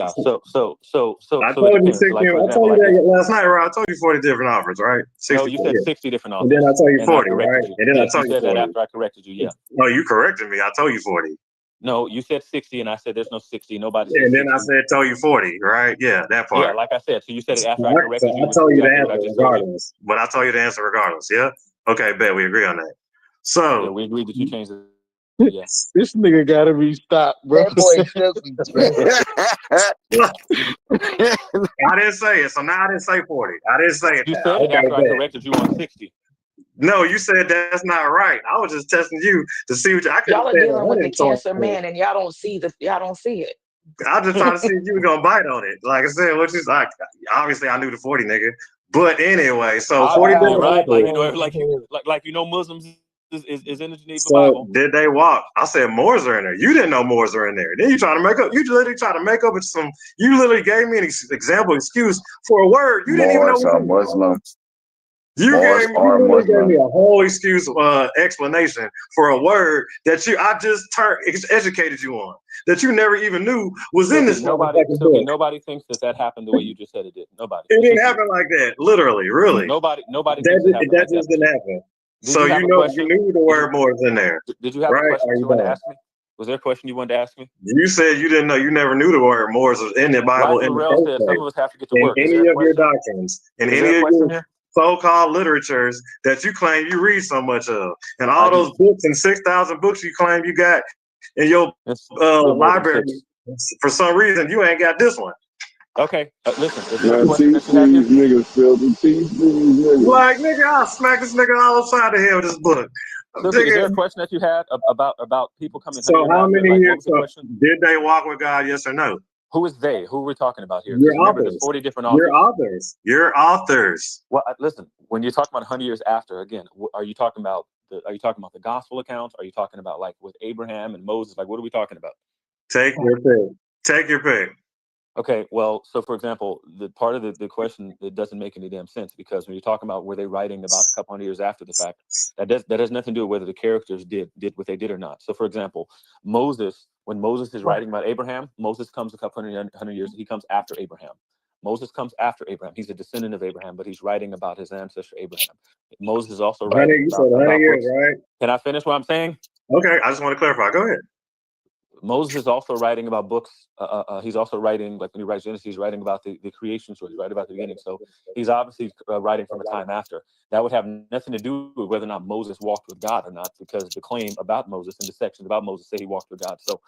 I It told you depends. So 60. like, for I example, told you like that this. last night, bro. I told you 40 different offers, right? No, you 64. said Yeah. 60 different And then I authors, told you and I 40, right? corrected you. And then I Yes, you told you said that 40. after I corrected you. Yeah. No, you corrected me. I told you 40. No, you said 60, and I said there's no 60. Nobody Yeah, says and then I 60. said, told you 40, right? Yeah, that Yeah, part. like I said. So you said it So after I corrected you, I which is told you the exactly what I answer just told you. regardless. But I told you the answer regardless. Yeah? Okay, bet. We agree on that. Yeah, So, we agreed that you changed the yeah. This nigga gotta be stopped, bro. That boy tripping. I didn't say it. So now I didn't say 40. I didn't say it You now. said it Okay, after I bet. corrected you on 60. No, you said that's not right. I was just testing you to see what I could have Y'all are said dealing with the 100 points. cancer man, and y'all don't see it. I was just trying to see if you were gonna bite on it. Like I said, which is like obviously I knew the 40 nigga. But anyway, so 40 Obviously, different right? Like authors. you know, like Muslims is in the Geneva So Bible. did they walk? I said Moors are in there. You didn't know Moors are in there. Then you try to make up. You literally try to make up some. You literally gave me an example excuse for a word you didn't even know Moors was are in there. Muslim. You Moors are literally gave me Muslim. a whole excuse, explanation for a word that I just educated you on that you never even knew was in this fucking book. Nobody thinks that happened the way you just said it did. Nobody. It It's didn't just you. happen like that. Literally, really. Nobody thinks it happened That like that. just didn't happen. Did So you have you a know you question? knew the word more was in there, Did you have a right? question Or that you you wanted to don't? ask me? Was there a question you wanted to ask me? You said you didn't know. You never knew the word Moors was in the Bible Like in the Laurel first said, some place. of us have to get to In work. Is any there a of your question? doctrines, in Is there any a of question your here? so-called literatures that you claim you read so much of, and all I do. those books and 6,000 books you claim you got in your It's a little more than library, 6. for some reason you ain't got this one. Okay, listen. Is there a Man, question teach that you have here? these niggas, filthy. Teach these niggas. Like nigga, I'll smack this nigga all upside the head with this book. Silky, is there a question that you had about people coming 100 So years how after? many Like, what years was the question? did they walk with God? Yes or no? Who is they? Who are we talking about here? Your Because remember, there's authors. 40 different Your authors. authors. Your authors. Well, listen. When you're talking about 100 years after, again, are you talking about the gospel accounts? Are you talking about like with Abraham and Moses? Like, what are we talking about? Take your pick. Take your pick. Okay, well, so for example, the part of the question that doesn't make any damn sense, because when you're talking about were they writing about a couple hundred years after the fact, that has nothing to do with whether the characters did what they did or not. So for example, Moses, when Moses is writing about Abraham, Moses comes a couple hundred years, he comes after Abraham. Moses comes after Abraham. He's a descendant of Abraham, but he's writing about his ancestor Abraham. Moses is also 100, writing you said 100 about years, books. right? Can I finish what I'm saying? Okay, I just want to clarify. Go ahead. Moses is also writing about books. He's also writing, like when he writes Genesis, he's writing about the creation story. He's writing about the beginning. So he's obviously writing from a time after. That would have nothing to do with whether or not Moses walked with God or not, because the claim about Moses and the sections about Moses say he walked with God. So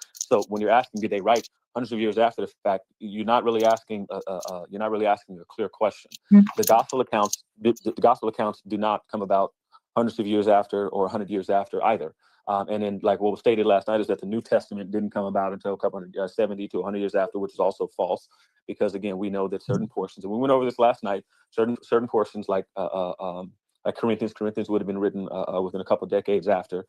when you're asking, did they write hundreds of years after the fact, you're not really asking a clear question. The gospel accounts, the gospel accounts do not come about hundreds of years after or 100 years after either. And then, like what was stated last night, is that the New Testament didn't come about until a couple hundred, 70 to 100 years after, which is also false, because again, we know that certain portions, and we went over this last night, certain portions like Corinthians would have been written within a couple of decades after.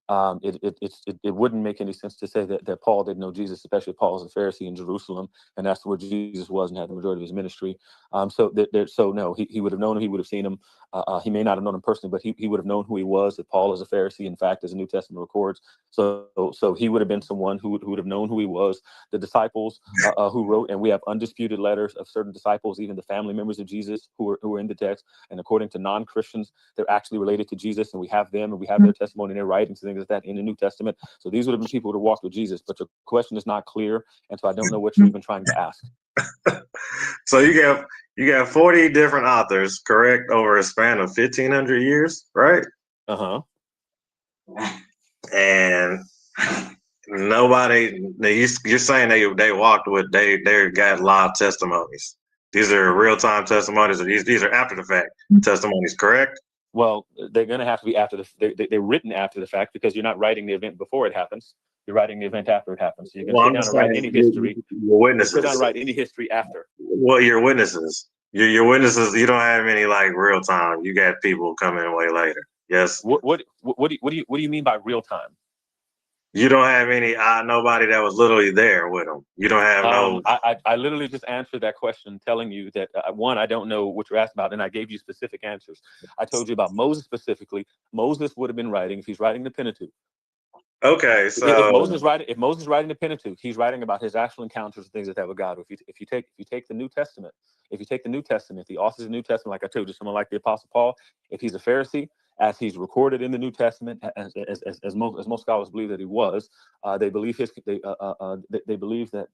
It wouldn't make any sense to say that Paul didn't know Jesus, especially Paul was a Pharisee in Jerusalem, and that's where Jesus was and had the majority of his ministry. So no, he would have known him, he would have seen him. He may not have known him personally, but he would have known who he was. That Paul is a Pharisee, in fact, as the New Testament records. So he would have been someone who would have known who he was. The disciples who wrote, and we have undisputed letters of certain disciples, even the family members of Jesus who are in the text. And according to non-Christians, they're actually related to Jesus, and we have them, and we have their testimony and their writings and things like that in the New Testament. So these would have been people who walked with Jesus. But your question is not clear, and so I don't know what you're even trying to ask. So you got 40 different authors, correct, over a span of 1,500 years, right? And nobody, you're saying they walked with, they got live testimonies. These are real time testimonies, or these are after the fact testimonies, correct? Well, they're going to have to be after they're written after the fact, because you're not writing the event before it happens. You're writing the event after it happens. So you can sit down and write any history. Your witnesses. Sit down and write any history after. Well, your witnesses. Your witnesses. You don't have any like real time. You got people coming way later. Yes. What do you mean by real time? You don't have any nobody that was literally there with them. You don't have no. I literally just answered that question, telling you that one, I don't know what you're asking about, and I gave you specific answers. I told you about Moses specifically. Moses would have been writing, if he's writing the Pentateuch, Okay, If so Moses writing the Pentateuch, he's writing about his actual encounters and things like that with God. If you take the New Testament, the authors of the New Testament, like I told you, someone like the Apostle Paul, if he's a Pharisee, as he's recorded in the New Testament, as most scholars believe that he was, they believe they believe that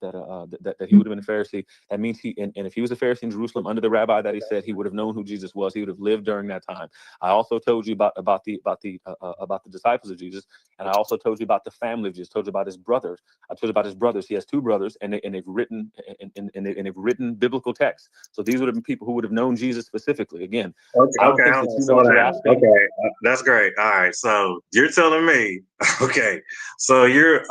he would have been a Pharisee. That means and if he was a Pharisee in Jerusalem under the rabbi that he said, he would have known who Jesus was. He would have lived during that time. I also told you about the disciples of Jesus, and I also told you about the family of Jesus. Told you about his brothers. I told you about his brothers. He has two brothers, and they've written they've written biblical texts. So these would have been people who would have known Jesus specifically. Again, I don't okay, think hold that on, you know slow what you're down. asking. Okay, that's great. All right, so you're telling me, okay, so you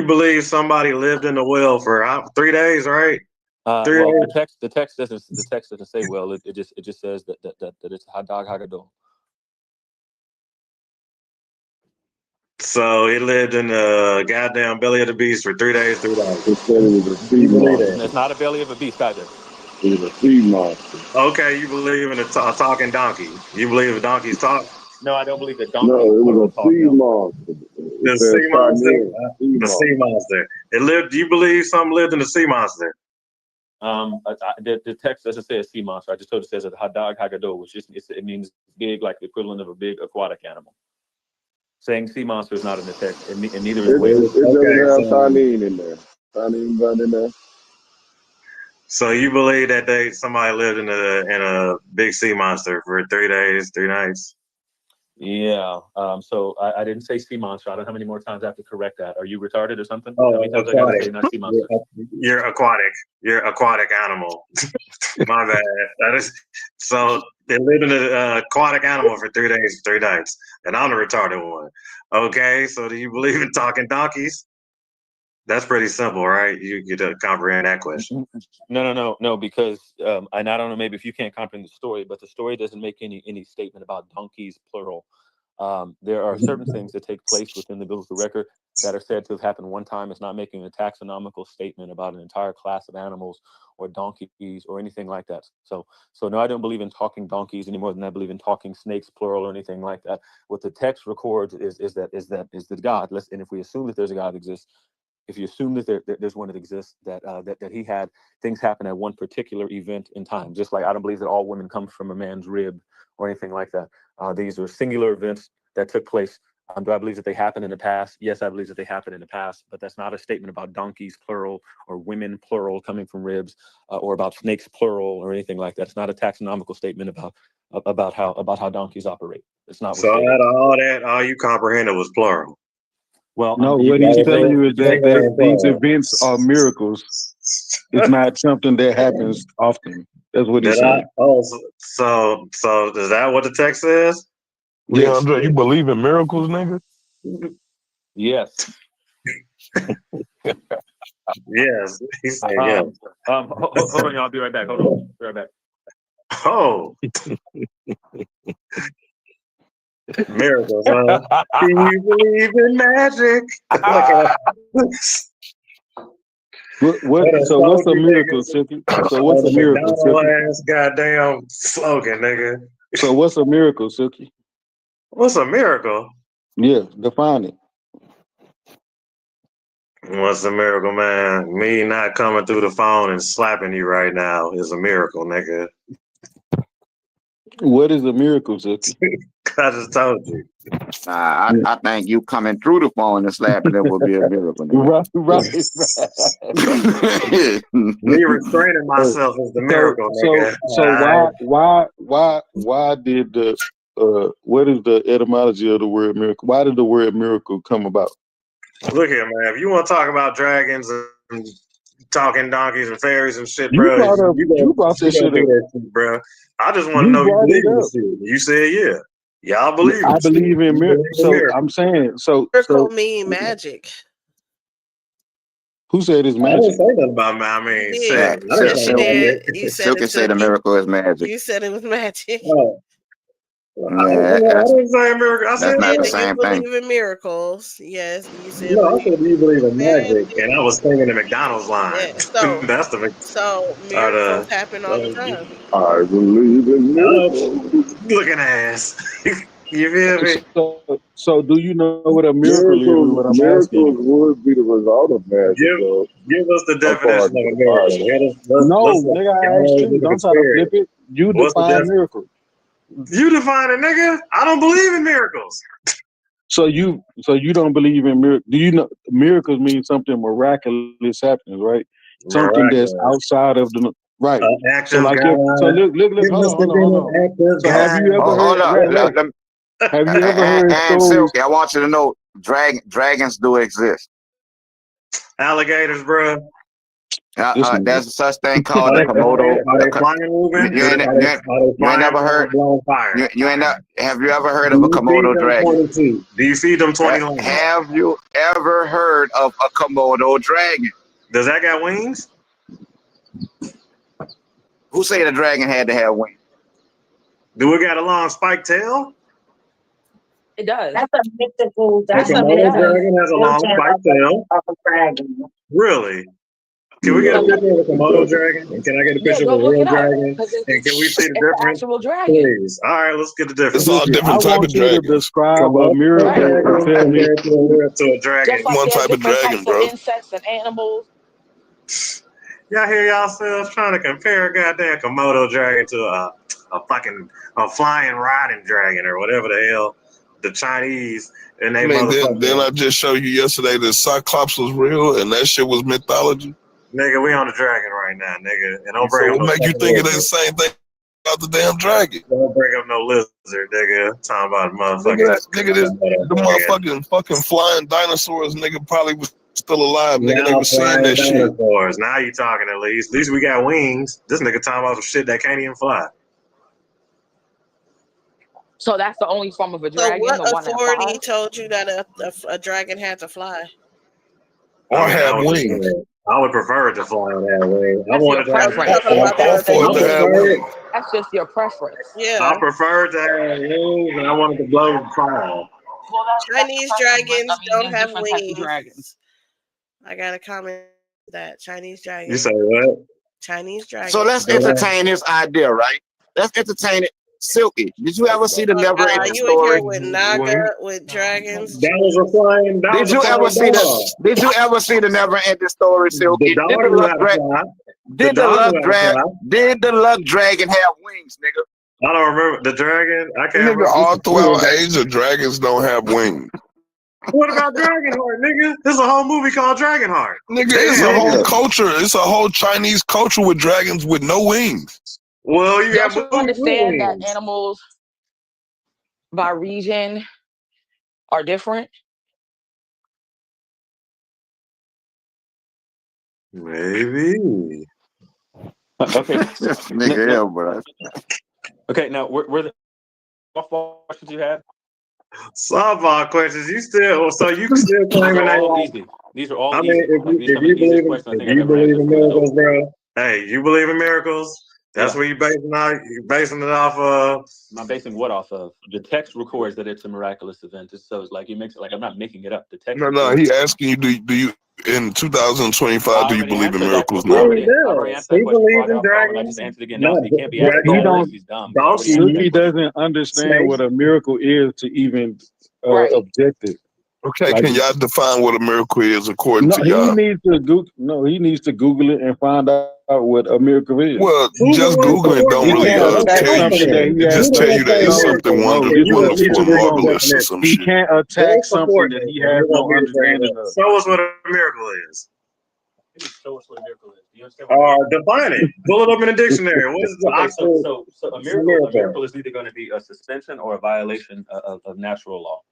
believe somebody lived in the well for 3 days, right? 3 days. The text doesn't say well. It just says that it's Hadag Hagadol. So he lived in the goddamn belly of the beast for 3 days, 3 nights. It said it was a sea You believe monster. that? It's not a belly of a beast either. It was a sea monster. Okay, you believe in a talking donkey. You believe donkeys talk? No, I don't believe that No, donkeys it plural was a talk. sea No. monster. It The said sea monster? Chinese sea The sea monster. monster. It lived. Do you believe something lived in the sea monster? The text doesn't say a sea monster. I just told you it says a Hadag Hagadol, which it means big, like the equivalent of a big aquatic animal. Saying sea monster is not in the text, and neither is whale. It doesn't Okay, have so Chinese in there. Chinese not in there. you believe that somebody lived in a big sea monster for 3 days, 3 nights? Yeah. So I didn't say sea monster. I don't know how many more times I have to correct that. Are you retarded or something? How many times I got to say not sea monster? You're aquatic. You're aquatic animal. My bad. That is so. They lived in an aquatic animal for 3 days, 3 nights, and I'm the retarded one. Okay, so do you believe in talking donkeys? That's pretty simple, right? You get to comprehend that question. No, because and I don't know, maybe if you can't comprehend the story, but the story doesn't make any statement about donkeys plural. There are certain things that take place within the biblical record that are said to have happened one time. It's not making a taxonomical statement about an entire class of animals or donkeys or anything like that. So no, I don't believe in talking donkeys any more than I believe in talking snakes plural or anything like that. What the text records is that God. And if we assume that there's a God that exists, if you assume that there's one that exists, that he had things happen at one particular event in time, just like I don't believe that all women come from a man's rib or anything like that. These are singular events that took place. Do I believe that they happened in the past? Yes, I believe that they happened in the past, but that's not a statement about donkeys plural or women plural coming from ribs or about snakes plural or anything like that. It's not a taxonomical statement about how donkeys operate. It's not what's So stated. out of all that, all you comprehended was plural. Well, No, you what can he's say telling you is you can that say these events are miracles. It's not something that happens often. That's what he's Did I? saying. Oh, so is that what the text says? Yeah, Andre, you believe in miracles, nigga? yes. Yes, he said yes. Hold on, y'all. I'll be right back. Hold on. Be right back. Oh, miracles, huh? Do you believe in magic? Look at So what's a miracle, Silky? So what's a the miracle, Silky? McDonald's ass goddamn slogan, nigga. So what's a miracle, Silky? What's a miracle? Yeah, define it. What's a miracle, man? Me not coming through the phone and slapping you right now is a miracle, nigga. What is a miracle, Silky? I just told you. I think you coming through the phone and slapping it would be a miracle. Right. Me restraining myself is the miracle, nigga. Why did the what is the etymology of the word miracle? Why did the word miracle come about? Look here, man. If you want to talk about dragons and talking donkeys and fairies and shit, You bro, brought that shit do up. that shit, bro. I just want to You know if you brought believe it in up. this shit. You said yeah. Y'all believe I it. believe in miracles. So I'm saying Miracle mean magic. Who said it's I didn't magic? say nothing about I mean, You shit. did. I didn't say Yes, you nothing did. about You said Silky it. say the miracle is magic. You said it was magic. Oh. I Yeah, didn't say miracle. I said that's not the Do you same thing. believe in miracles? Yes. You said no. I said do you believe in magic, magic. and I was singing the McDonald's line. Yeah. That's the Miracles happen all the time. I believe in miracles. looking ass. You feel me? So do you know what a miracle is what I'm asking Miracles you? would be the result of magic, Give though, give us the definition according of to a the miracle. Bible. No, Let's nigga, I asked y'all you. look Don't at try to flip spirit. it. You What's the define def? miracle. You define it, nigga. I don't believe in miracles. So you don't believe in miracles. Do you know miracles mean something miraculous happens, right? Something that's Miraculous. outside of the right. So Active like God. look, Give us the hold on. active So have you God. ever Hold heard up. have you ever heard And stories? Silky, I want you to know dragons do exist. Alligators, bro. This nigga. There's such thing Are called the they, Komodo. are they flying moving? You ain't, Are you they ain't, you ain't flying never or heard. blowing fire? You ain't. Have you ever heard Do of a you feed Komodo them dragon? 22? Do you feed them 20 lines? Have you ever heard of a Komodo dragon? Does that got wings? Who said a dragon had to have wings? Do it got a long spiked tail? It does. That's a mythical. A That's a Komodo mythical dragon has a long version spiked tail. of a dragon. Really? Can we get a Yeah. picture of a Komodo dragon? And can I get a Yeah, picture go of a look real it up dragon? because And can we see the it's an difference? actual dragon. Please. All right, let's get the difference. It's all Listen, I different type want of you to dragons. describe a Komodo miracle dragon and tell me. compared to a dragon. Just like One there's type of different dragon, types of bro. insects and animals. Y'all hear yourselves trying to compare a goddamn Komodo dragon to a flying riding dragon or whatever the hell the Chinese and they I mean, then motherfucking I just showed you yesterday that Cyclops was real and that shit was mythology. nigga. We on the dragon right now, nigga, and don't So bring up what no make you fucking think of the lizard. same thing about the damn dragon? Don't bring up no lizard, nigga. Talking about The motherfucking fucking flying dinosaurs, nigga, probably was still alive, nigga. They Now was saying flying that shit. dinosaurs. Now you talking at least. At least we got wings. This nigga talking about some shit that can't even fly. So that's the only form of a So dragon, what the one that authority flies. told you that a dragon had to fly? Or I have would wings. prefer, I would prefer it to fly on that wing. I That's your wanted to have I'm preference. talking about Or the for it to have authority. wings. That's just your preference. Yeah. I prefer to have wings and I wanted to blow the fire. Well, that's your Chinese preference, but dragons I mean, don't there's have different types of dragons. wings. I got a comment that Chinese You dragons. say what? Chinese dragons. So let's entertain this idea, right? Let's entertain it. Silky, did you ever see the never-ending You in here story? with Naga with dragons? That was a flying. That Did was a you ever flying see dog. the? Did you ever see the never-ending story, The Silky? dog knew how to fly. Did the dog luck knew how to drag? fly. Did the luck dragon have wings, nigga? I don't remember the dragon. I can't Nigga, remember. all throughout Asia, dragons don't have wings. What about Dragonheart, nigga? There's a whole movie called Dragonheart. Nigga, it's a whole culture. It's a whole Chinese culture with dragons with no wings. Well, you Don't got you movies with understand that wings. animals by region are different? Maybe. Okay. This nigga here, bro. Okay. Now, were the softball questions you had? Softball questions. You still claiming that? All easy. These are all I mean, easy. Like, these are some of the easiest questions I think I've ever answered in for the miracles, show. bro. Hey, you believe in miracles? That's Yeah. what you're basing it off of. I'm basing what off of? The text records that it's a miraculous event. So it's like he makes it like I'm not making it up. The text. No. He asking you, do you in 2025? Do you believe in miracles now? I already answered that He question. believes in I dragons. just answered again now. So he can't be Not asking don't- He's dumb. He doesn't understand what a miracle is to even Right. object it. Okay, Like- can y'all define what a miracle is according No, to he y'all? needs to Google it and find out what a miracle is. Well, just Googling don't He really can't attack tell you something shit. that he It has just no- tell you that it's No, something no, wonderful he's gonna- and marvelous or some He shit. can't attack something that he has no understanding of. Show us what a miracle is. Show us what a miracle is. Do you understand what Define it. Pull it up in the dictionary. What is the actual? So a miracle is either going to be a suspension or a violation of natural law.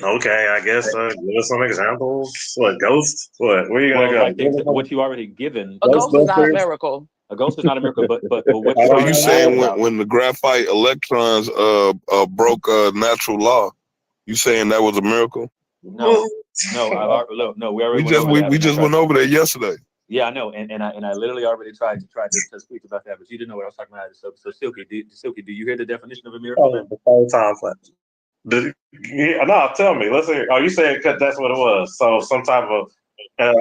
Okay, I guess give us some examples. What ghosts? What? Where you gonna go? Like what you already given. A ghost is not a miracle. A ghost is not a miracle, but what So you saying when the graphite electrons broke natural law, you saying that was a miracle? No, we already we just went over there yesterday. Yeah, I know, and I literally already tried to speak about that, but you didn't know what I was talking about. So Silky, do you hear the definition of a miracle? The whole time flash. No, tell me. Let's hear. Oh, you said that's what it was. So some type of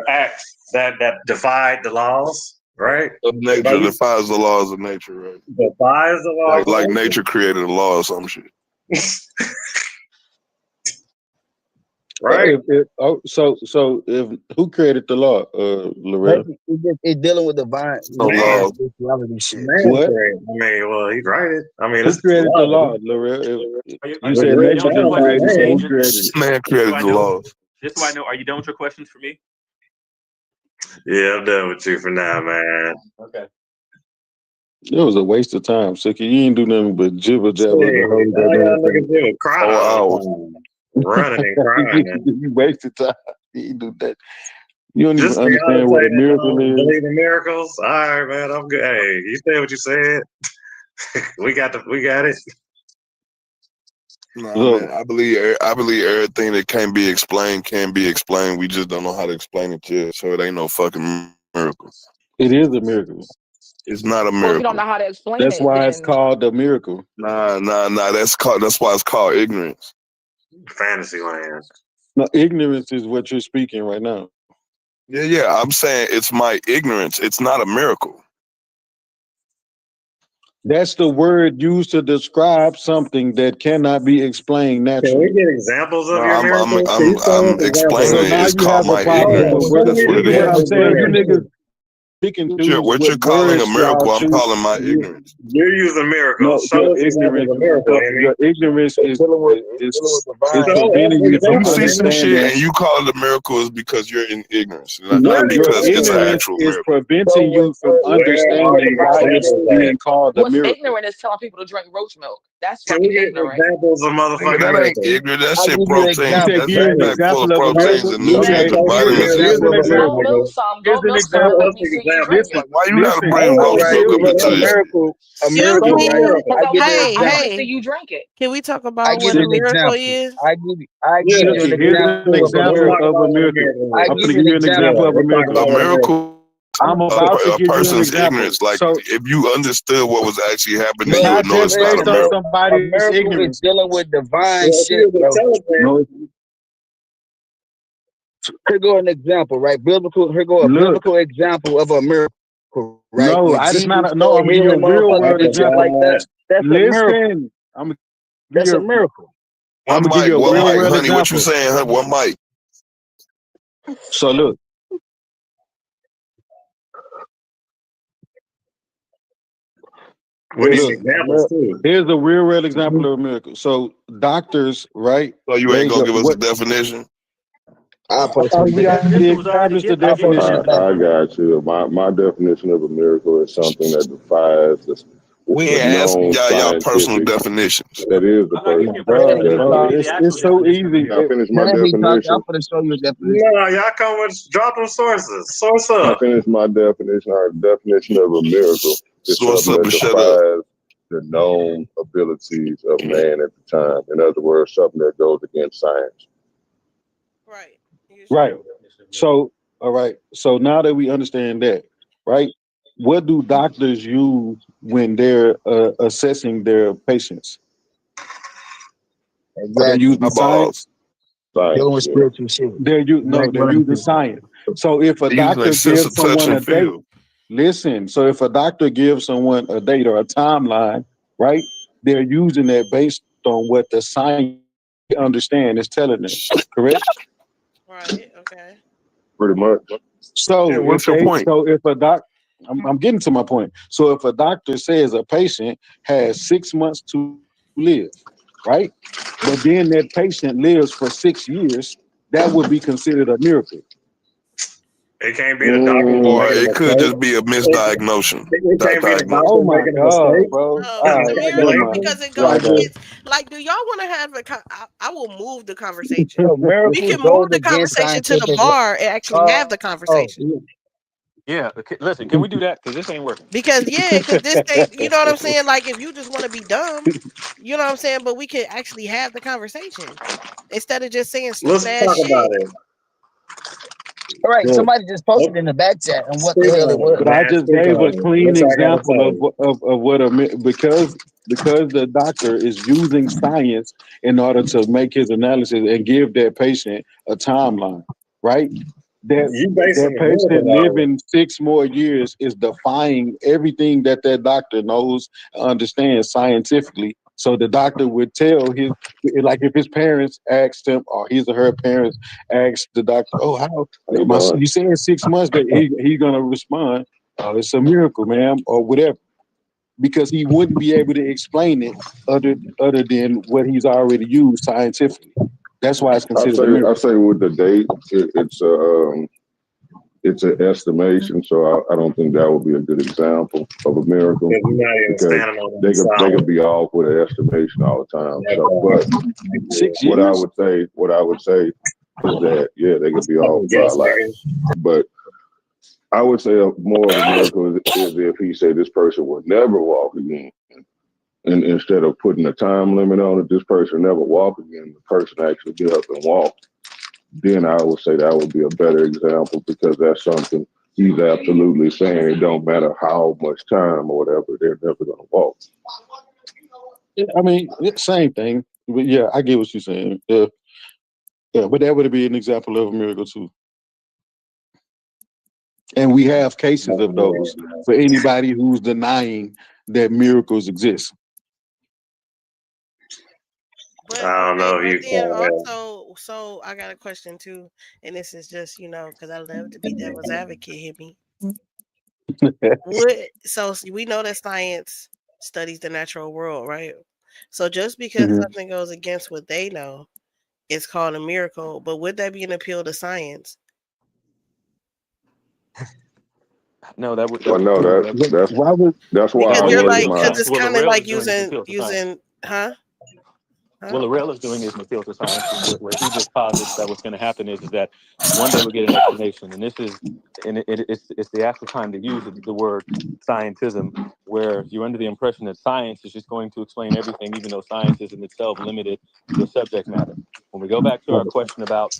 act that defied the laws, right? Of nature, defies the laws of nature, right? Defies the laws. Like nature created a law or some shit. Right? So if who created the law, Loretta? It's dealing with divine So Man, spirituality shit. man, What? great. I mean, well, he's right. I mean, Who it's created the law. law, Loretta? You Are said you nature done with your been questions created, for so me, who Agent? created it? man created the laws. Just so I know, are you done with your questions for me? Yeah, I'm done with you for now, man. Okay. It was a waste of time, Suki. You ain't do nothing but jibber Shit, jabber the whole all y'all goddamn niggas do is cry the 4 whole hours. time. Running and crying. you wasted time. You ain't do that. You don't even Just be understand honest, what a saying miracle is. believe in miracles. All right, man, I'm good. Hey, you said what you said. we got it. Nah, Look, man, I believe everything that can be explained can be explained. We just don't know how to explain it yet. So it ain't no fucking miracle. it is a miracle. It's not a Well, if you don't miracle. know how to explain That's it, why it's then called a miracle. Nah. That's why it's called ignorance. Fantasy land. No, ignorance is what you're speaking right now. Yeah. I'm saying it's my ignorance. It's not a miracle. That's the word used to describe something that cannot be explained Can we naturally. get examples No, of your miracles? Can you show I'm us examples? So explaining it. now It's you called have a my problem with ignorance. what That's what this it is what I'm is. saying. You niggas picking choose What you're what calling a words y'all miracle, I'm choose. calling my ignorance. You're using miracles. No, Show us examples of miracles, Himmy. your ignorance is Dealing is with divine. preventing you If from you see some shit understanding. and you call it a miracle, it's because you're in ignorance, No, not your because it's an ignorance actual is miracle. preventing you from Where are understanding the why it's examples being at? called a what's miracle. ignorant is telling people to drink roach milk. That's Can we fucking get ignorant. examples of Nigga, motherfucking that ain't miracles? ignorant. That I'll shit give you an You protein. said example. That's give me an packed full example of of a proteins miracle. and Man, Okay, nutrients and Show me here's vitamins an in here's it. an example of go example. milk miracles. some. Here's Go an milk some milk. Show example. Let us me see you drink examples. it. Why you gotta Listen, bring All roach right. milk up here's So into a a this? miracle. A Excuse miracle, Show us right? me. miracles. I give you an Hey, I want example. to see hey. you drink it. Can we talk I about give what a you an miracle example. is? I Yeah, give you an Silky, here's let's an example do of it. a example Let's talk of miracle. a about what a miracle. miracle I I'm is. give gonna you an give you an Yeah, example example. of a let's talk miracle. A about what a miracle miracle I'm about to a give you an person's example. ignorance. Like So if you understood what was actually happening, you Bro, would not know just it's not a based listen, on bro. miracle. A somebody's miracle is ignorance. dealing with divine Well, if he shit, was bro. intelligent, No, Here go an example, right? Here go a look, biblical example of a miracle, right? no, When I just Jesus not no. I'm started gonna give you a healing real motherfuckers world and shit like example. that. That's a miracle. Listen, I'm gonna give That's a you. miracle. I'm gonna give you a One real mic, world honey, what you example. saying, honey? One mic. So look, we need look. examples too. Here's a real world example of a miracle. So doctors, right? So you ain't They gonna the give us a what? definition? I I post thought some we The back. already definition was already established the given. I post Given. some definition. back. I got you. My definition of a miracle is something that defies We the ain't asking known y'all personal scientific. definitions. That is the I'm not giving Oh you a person's personal God, definition. I'm bro, giving definition. you the it's actual so definition of a easy. Can I miracle. finish Now my let me talk. I'm definition? gonna show you a definition. No, y'all come with drop them sources. Source Can I up. finish my definition? Our definition of a miracle is So what's something up that and shut up? defies the known abilities of man at the time. In other words, something that goes against science. Right. You should. Right. So, all right. So now that we understand that, right? What do doctors use when they're assessing their patients? Are they Exactly. using Eyeballs. science? Dealing Science, with yeah. spiritual shit. They're using science. So if a They're using their doctor sense of gives touch someone and a date, feel. listen. So if a doctor gives someone a date or a timeline, right? They're using that based on what the science they understand is telling them. Correct? Right. Okay. Pretty much. Yeah, So what's your point? if a doc, I'm getting to my point. So if a doctor says a patient has 6 months to live, right? But then that patient lives for 6 years, that would be considered a miracle. It can't be the doctor just Or making a it could mistake. just be a It, misdiagnosis. it can't be the Diagnosis. Oh doctor my making a God, mistake. bro! Oh, All it's a right, never miracle mind. because it Yeah, I goes got it. against. Like, do y'all want to have I will move the conversation. So We miracles can goes move the against conversation to the scientific. bar and actually have the conversation. Yeah. Okay, listen, can we do that? Because this ain't working. Because this thing, you know what I'm saying? Like, if you just want to be dumb, you know what I'm saying? But we can actually have the conversation instead of just saying Let's stupid ass talk shit. about it. All right, Look, somebody just posted Let's in the back chat and what the speak hell it on it, was. but I man. just Speak gave a on it. clean What y'all got to example say? of what because the doctor is using science in order to make his analysis and give that patient a timeline, right? You basing That the patient miracle living 6 more years is defying everything that doctor knows and understands scientifically So the doctor would tell his, like if his parents asked him, or his or her parents asked the doctor, "Oh, how you saying 6 months?" That he gonna respond, "Oh, it's a miracle, ma'am," or whatever, because he wouldn't be able to explain it other than what he's already used scientifically. That's why it's considered a miracle. I say with the date, it's an estimation, so I don't think that would be a good example of a miracle, because they could be off with an estimation all the time. So, but 6 what years? I would say is that they could be off by a lot. But I would say more of a miracle is if he said this person will never walk again. And instead of putting a time limit on it, this person never walk again, the person actually get up and walk. Then I would say that would be a better example, because that's something he's absolutely saying. It don't matter how much time or whatever, they're never going to walk. I mean, it's same thing. But yeah, I get what you're saying. Yeah, but that would be an example of a miracle too. And we have cases of those for anybody who's denying that miracles exist. But I don't know if you then can. also, so I got a question too, and this is just because I love to be devil's advocate. Himmy. So we know that science studies the natural world, right? So just because something goes against what they know, it's called a miracle. But would that be an appeal to science? No, that would. Well, no, that's Why would? that's why Because I you're worded like, mine. because it's Well, the kind of rail like is doing is appeal to using, huh? Well, the rail is doing is appeal to science. Where he just posits that what's going to happen is that one day we get an explanation, and it's the actual time to use the word scientism, where you're under the impression that science is just going to explain everything, even though science is in itself limited to a subject matter. When we go back to our question about,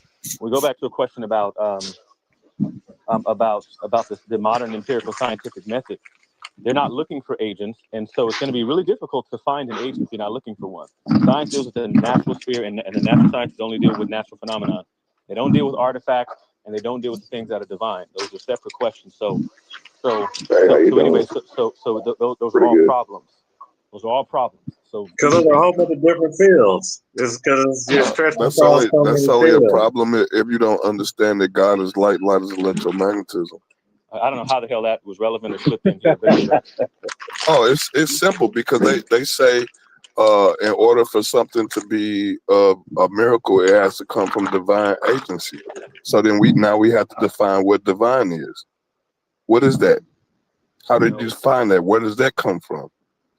about the modern empirical scientific method. They're not looking for agents, and so it's going to be really difficult to find an agent if you're not looking for one. Science deals with the natural sphere, and the natural sciences only deal with natural phenomena. They don't deal with artifacts, and they don't deal with the things that are divine. Those are separate questions. So anyway, those are all problems. Those are all problems. So Because there's a whole bunch of different fields. It's because you're stretching That's across so many only a fields. problem if you don't understand that God is light, light is electromagnetism. I don't know how the hell that was relevant or slipped in here, but anyway. Oh, it's simple, because they say in order for something to be a miracle, it has to come from divine agency. So then we have to define what divine is. What is that? How did you find that? Where does that come from?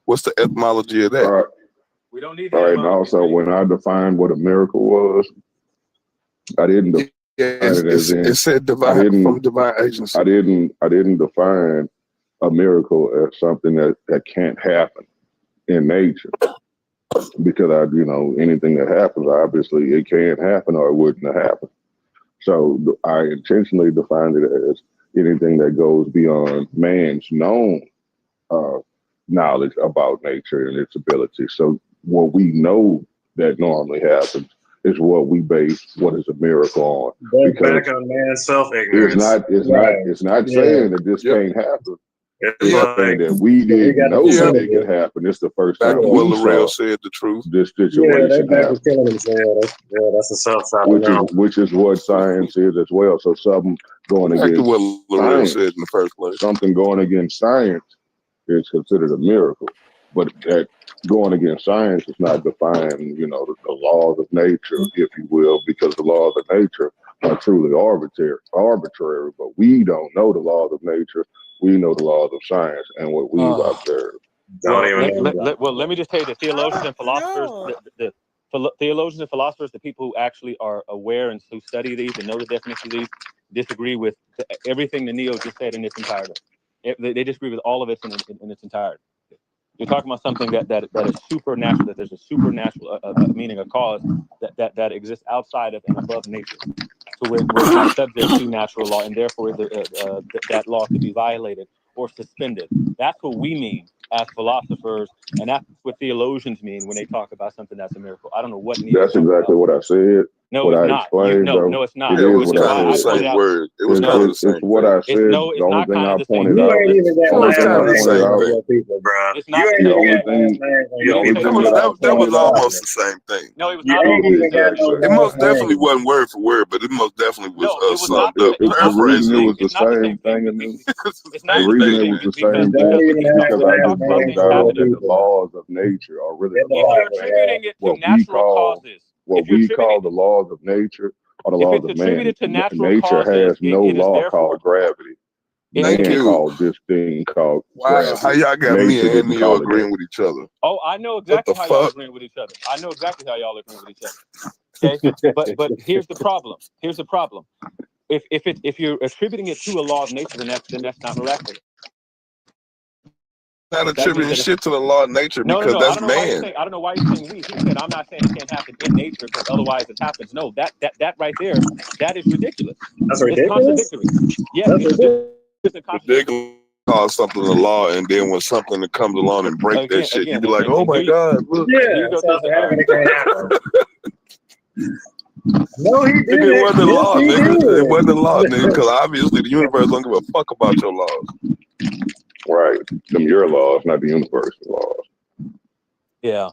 What's the etymology of that? All right. We don't need All that. right, and also when I defined what a miracle was, I didn't define it as in. It said divine from divine agency. I didn't define a miracle as something that can't happen in nature, because anything that happens, obviously it can't happen or it wouldn't have happened. So I intentionally defined it as anything that goes beyond man's known knowledge about nature and its ability. So what we know that normally happens is what we base what is a miracle on. Because back on man's self-ignorance. It's not saying that this can't happen. It's saying that we didn't know that it could happen. It's the first time Back we when Laurel saw said the truth. this situation happen. That's a self-sabotage. Which is what science is as well. So something going against what Laurel science, said in the first place. something going against science is considered a miracle. But that going against science is not defying, the laws of nature, if you will, because the laws of nature are truly arbitrary. But we don't know the laws of nature. We know the laws of science and what we've observed. Let me just tell you, the theologians and philosophers, the theologians and philosophers, the people who actually are aware and who study these and know the definition of these, disagree with everything the Neo just said in its entirety. They disagree with all of it in its entirety. You're talking about something that is supernatural, that there's a supernatural meaning, a cause that exists outside of and above nature. So we're not subject to natural law, and therefore that law could be violated or suspended. That's what we mean as philosophers, and that's what theologians mean when they talk about something that's a miracle. I don't know what. That's exactly what I said. No, what it's I not. explained, bro. No, it's It not. Yeah, it is was Which what is I kind why of the I said. pointed same out. word. It was kind of No, the same It's what thing. I said. The only not thing kind I of the same pointed You thing. out. ain't even got It Only was last thing kind I of the names pointed same on out. thing. your people, bro. It's You not the ain't The even same only got thing. last thing. names on The your Let me only tell people. That you thing was what that I I let me that tell was pointed you what I out. almost said. the same thing. No, it was You not ain't almost even the got same. no It last most definitely names. wasn't word for word, but it most definitely was No, it was some not the same. The Hold on, reason it paraphrasing. was the it's not the same same thing. thing, and It's the It's the not same the reason same thing, it thing was man. the because same You don't because thing when even he have starts because the when he I last talks just about broke names things on your down happening. that the people. laws of nature are really the If laws you're of attributing nature. it to natural causes, What if you're we attributing call it, the laws of nature are the if laws it's of man. attributed to natural Nature causes, has no it is law therefore called gravity. it Thank is. Man you. called this thing called Wow, how gravity. y'all got me Nature and didn't Neo call it that. agreeing with each other? Oh, I know What exactly the how y'all fuck? agreeing with each other. I know exactly how y'all agreeing with each other. Okay, but here's the problem. Here's the problem. If you're attributing it to a law of nature, then that's not miraculous. Not That means attributing that it's shit to the law of nature because no. I that's don't know why you're man. saying. I don't know why you're saying we. He said I'm not saying it can't happen in nature because otherwise it happens. No, that right there, that is ridiculous. That's It's ridiculous. contradictory. Yes, That's it's ridiculous. ridiculous and contradictory. Ridiculous. Call something the law, and then when something that comes along and break that shit, you Again, be like, "Oh and my here you god, look!" and here you Yeah, go to something happened. It can't happen. No, he Nigga, it didn't. wasn't the Yes, law, he nigga. It wasn't the law, did. nigga. Because obviously the universe don't give a fuck about your laws. Right. Them your laws, not the universal laws. yeah.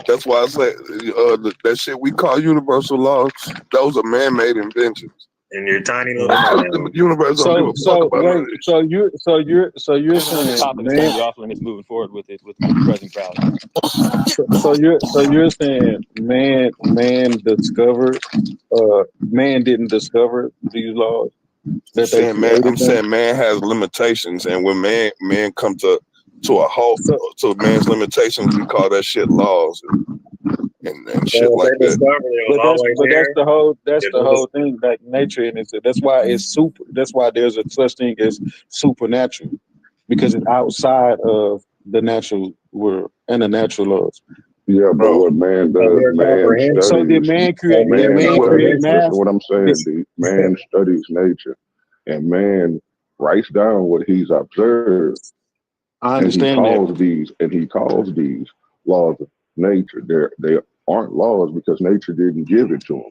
That's why I say that shit we call universal laws. Those are man-made inventions. In your tiny little The mind. universe don't give a fuck about none of Wait, this shit. you're Here's another saying, topic of man. study also, and it's moving forward with it with the present crowd. So you're saying man didn't discover these laws, that they I'm created them. saying man has limitations, and when man come to a halt So to man's limitations, we call that shit laws and shit So if like they that. discovered it was always that's here. the It was, whole thing, like nature, and that's why it's super. That's why there's a such thing as supernatural, because it's outside of the natural world and the natural laws. Yeah, but Bro, what man a does, mere man comprehension. So did studies. man A create? Did mere man create Listen comprehension. math? to what I'm Did, saying, D. Man studies nature, and man writes down what he's observed, I and understand that. he calls these laws of nature. They aren't laws because nature didn't give it to him.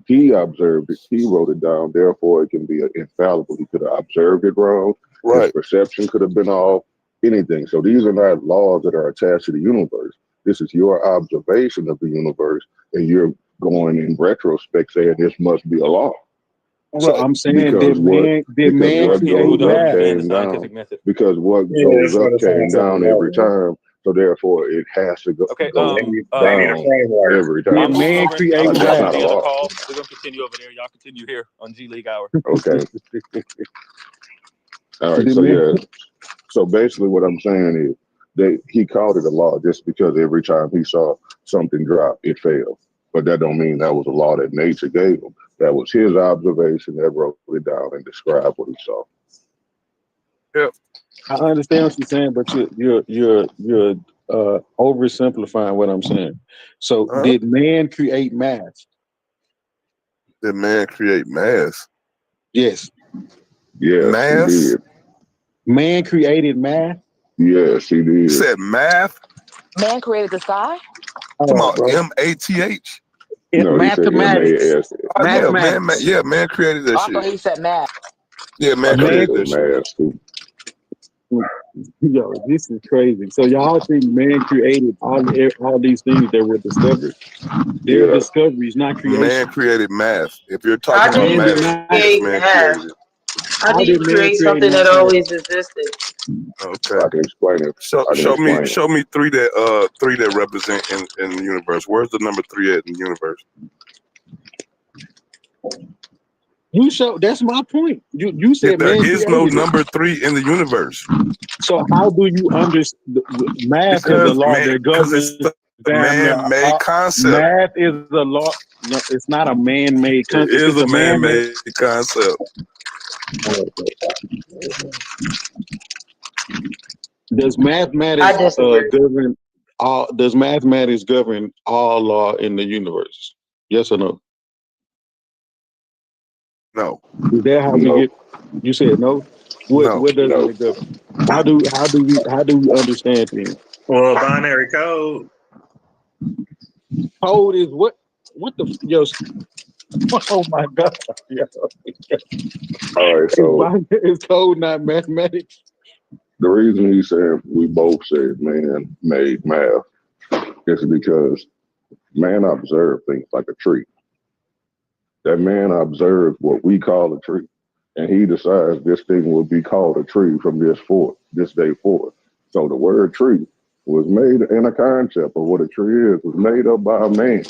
He observed it. He wrote it down. Therefore, it can be infallible. He could have observed it wrong. His right. perception could have been off. Anything. So these are not laws that are attached to the universe. This is your observation of the universe, and you're going in retrospect saying this must be a law So Right. I'm saying, because You man what want people who create goes don't up math? understand the came down. scientific method. Because what Yeah, goes that's up what it came sounds like. down every time. So therefore, it has to Okay. go They need a down framework. every I'm Did time. moving man over. I'm create moving That's over math? to not a the other law. call. We're gonna continue over there. Y'all continue here on G League Hour. Okay. All right. Did So man? yeah. So basically, what I'm saying is that he called it a law just because every time he saw something drop, it failed. But that don't mean that was a law that nature gave him. That was his observation that wrote it down and described what he saw. Yeah. I understand what you're saying, but you're oversimplifying what I'm saying. So Huh? did man create math? Did man create math? Yes. Yes, he Math? did. Man created math. Yes, he You did. said math? Man created the sky. Come Oh, on, bro. MATH? It's No, he said mathematics. MAS. Oh yeah, Mathematics. man created that I shit. thought he said math. Yeah, man I did Man, created say that shit. mass too. yo, this is crazy. So y'all think man created all these things that were discovered? They're Yeah. discoveries, not Man creation. created math. If you're How talking do about you Man did math, not. yes, create man math? created it. How do How you did man create create something that mathematics? always existed? Okay. I can explain it. Show I can show me explain it. show me three that represent in the universe. Where's the number 3 at in the universe? You show. That's my point. You Yeah, said there man is no created it. number 3 in the universe So how do you understand? Math is a law that because it's governs a damn near man-made all. concept. Math is a law. No, it's not a man-made. It If is it's a a man-made, man-made concept. does I mathematics disagree. govern all? Does mathematics govern all law in the universe? Yes or no? No, Is that how we No, get? You said no. no. What doesn't no. it govern? How do we understand things? Well, binary code. Code is what? What the yo? Oh my God! Yo. All right, so It's code, not mathematics. the reason he said we both said man made math is because man observed things like a tree. That man observes what we call a tree, and he decides this thing will be called a tree from this day forth. So the word tree was made in a concept of what a tree is, was made up by a man.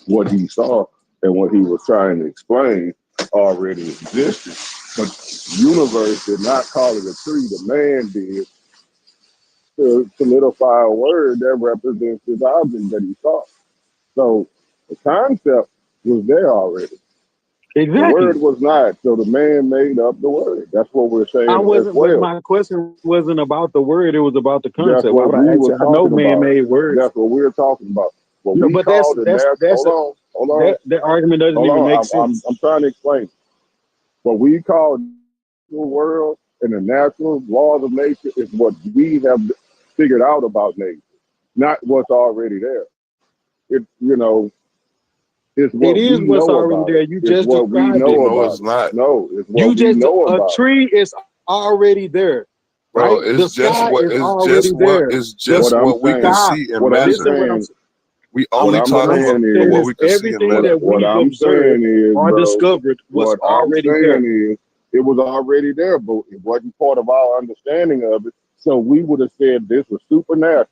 What he saw and what he was trying to explain already existed. But the universe did not call it a tree, the man did, to solidify a word that represents his object that he saw. So the concept was there already. Exactly. The word was not, so the man made up the word. That's what we're saying. I wasn't. As well. My question wasn't about the word; it was about the concept. That's Why what would I we ask were you? I know talking about. man-made words. That's what we're talking about. What No, we but call the natural. Hold on. That argument doesn't even make sense. I'm trying to explain. What we call the world and the natural laws of nature is what we have figured out about nature, not what's already there. It it's what It is we what's know already about there. it. You It's just what we described know it. No, about it's it. not. No, it's what You we just know a about it. tree is already there, Bro, right? The sky is already there. It's just What I'm what we can saying, Stop. see and what I'm measure. Listen, what I'm saying, We what only I'm talking saying about is, what we can see and everything measure. that what we've I'm observed saying is, or bro, discovered was what I'm already there. saying is, it was already there, but it wasn't part of our understanding of it. So we would have said this was supernatural.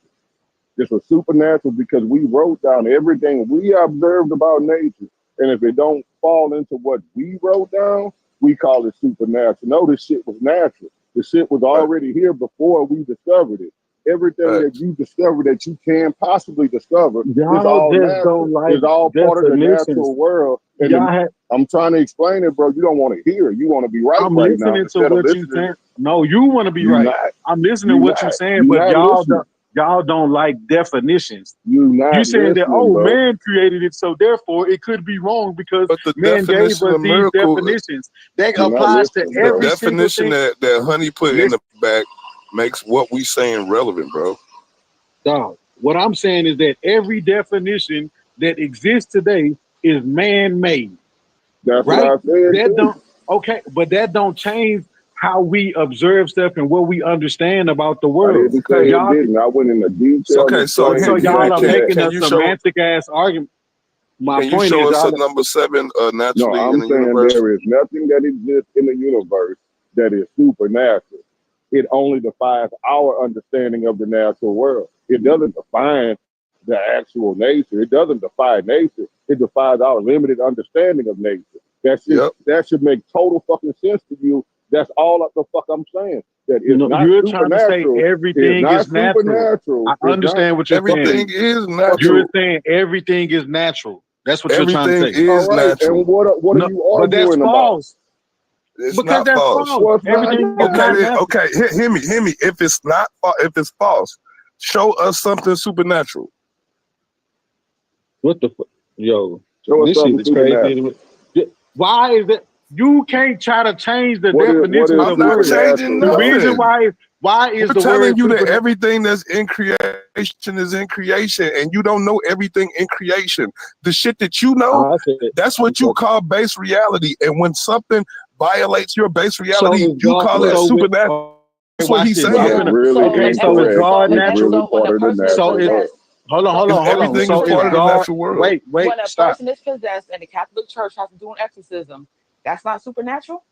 This was supernatural because we wrote down everything we observed about nature. And if it don't fall into what we wrote down, we call it supernatural. No, this shit was natural. The shit was Right. already here before we discovered it. Everything Right. that you discover that you can possibly discover is Y'all all just natural. don't like It's all part of the definitions. natural world. And Y'all have, I'm trying to explain it, bro. You don't want to hear. You want to be right I'm right now listening to instead of what you listening. saying. No, you want to be You right. not. I'm listening to You what you're not. saying, You but not listening. y'all don't like definitions. You not You saying that, listening, bro. man created it, so therefore it could be wrong because But the man gave definition us of these miracle, definitions. That You're not applies to listening, bro. every the single definition thing. that Honey put in the back makes what we saying relevant, bro. Dog, what I'm saying is that every definition that exists today is man-made, That's what right? I said That too. don't but that don't change how we observe stuff and what we understand about the I world. didn't say it Y'all, didn't. I went into detail. Okay, so so Henry, y'all are making can a you show semantic ass argument. My can you point show is, us a y'all, number 7 No, naturally in I'm the saying universe? there is nothing that exists in the universe that is supernatural. It only defines our understanding of the natural world. It doesn't define the actual nature. It doesn't define nature. It defines our limited understanding of nature. Yep. That should make total fucking sense to you. That's all the fuck I'm saying. That it's not you're trying to say supernatural. It's everything not is natural. supernatural. I It's not understand what you're saying. Everything is You're natural. saying everything is natural. That's what you're trying to Everything say. all is right. natural. And what are No, you but that's arguing about? false. It's Because not that's false. false. What's not Everything is natural? not Okay, natural. okay. Hear me. If it's not, if it's false, show us something supernatural. What the fuck? Yo, Show us this shit something is supernatural. crazy. Why is it? You can't try to change the What definitions is I'm of not words. changing supernatural, The though? reason nothing. why is We're the telling word you that supernatural? everything that's in creation is in creation, and you don't know everything in creation. The shit that you know, that's what you call base reality. And when something violates your base reality, So is you God. call it Right. supernatural. That's what Watch he's this. But I'm that's saying. finna. really Okay, so is incorrect. God It's natural? really part of the So natural is world. hold on. Everything is So is part of the God? natural world. Wait, When a stop. person is possessed and the Catholic Church has to do an exorcism, that's not supernatural?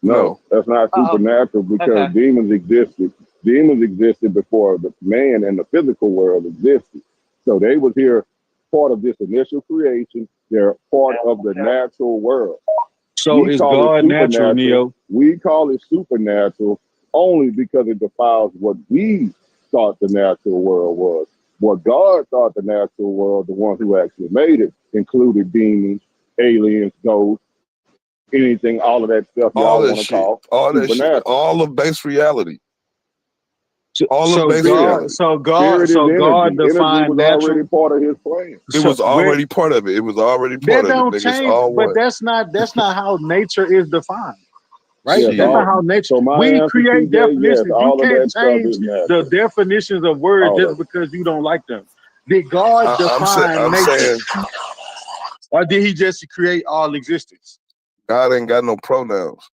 No, that's not Oh, supernatural because okay. demons existed. Demons existed before the man and the physical world existed. So they was here part of this initial creation. They're part of the natural world. So We is call it God natural, supernatural. Neo? We call it supernatural only because it defiles what we thought the natural world was. What God thought the natural world, the one who actually made it, included demons, aliens, ghosts, anything, all of that stuff All y'all that want to shit. call All that shit. supernatural. All of base reality. All of So base Spirit, reality. spirit is God energy. Energy defined was natural. already part of his plan. It So was already part of it. It was already part that of it. don't Niggas change, all but what? that's not how nature is defined, right? Yes, That's Shit. not how nature. so my We answer, create TJ, yes, definitions. You all of can't that stuff change is the natural. definitions of words All just of it. because you don't like them. Did God define I'm nature? saying or did he just create all existence? God ain't got no pronouns.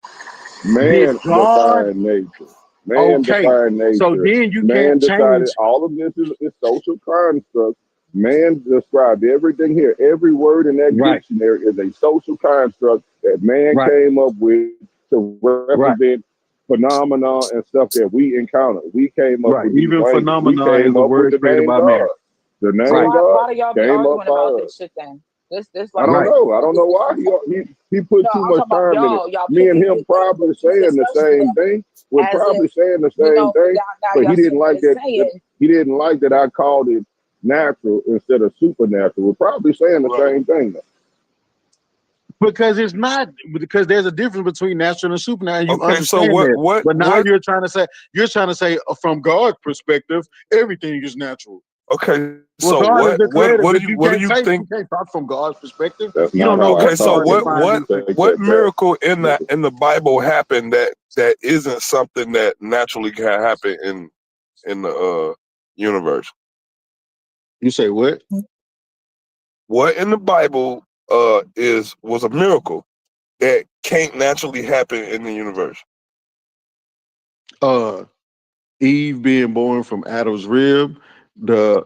Man God- defined nature. Man Okay, defined nature. so then you Man can't decided change. all of this is social construct. Man described everything here. Every word in that Right. dictionary is a social construct that man Right. came up with to represent phenomena and stuff that we encounter. We came up Right. with these Even languages. We phenomena is came a up with word the created name by God. man. The name So Right. God why do y'all be came up arguing by about us. this shit then? This I like don't Right. know. I don't know why he put no, too I'm much talking about time in it. y'all. Y'all Me and picking him probably saying the discussing same them thing. We're as probably if saying the you same know thing, now but he y'all didn't sitting like there that. saying He didn't like that I called it natural instead of supernatural. We're probably saying the same thing. Because it's not, because there's a difference between natural and supernatural. And you Okay, so understand that. what But now you're trying to say from God's perspective, everything is natural. okay, Well, so God is the creator, what but do you you think? can't talk from God's perspective. That's You not don't know how I Okay, what so God talk. defined. what miracle in the Bible happened that isn't something that naturally can happen in the universe? You say what? What in the Bible was a miracle that can't naturally happen in the universe? Eve being born from Adam's rib, the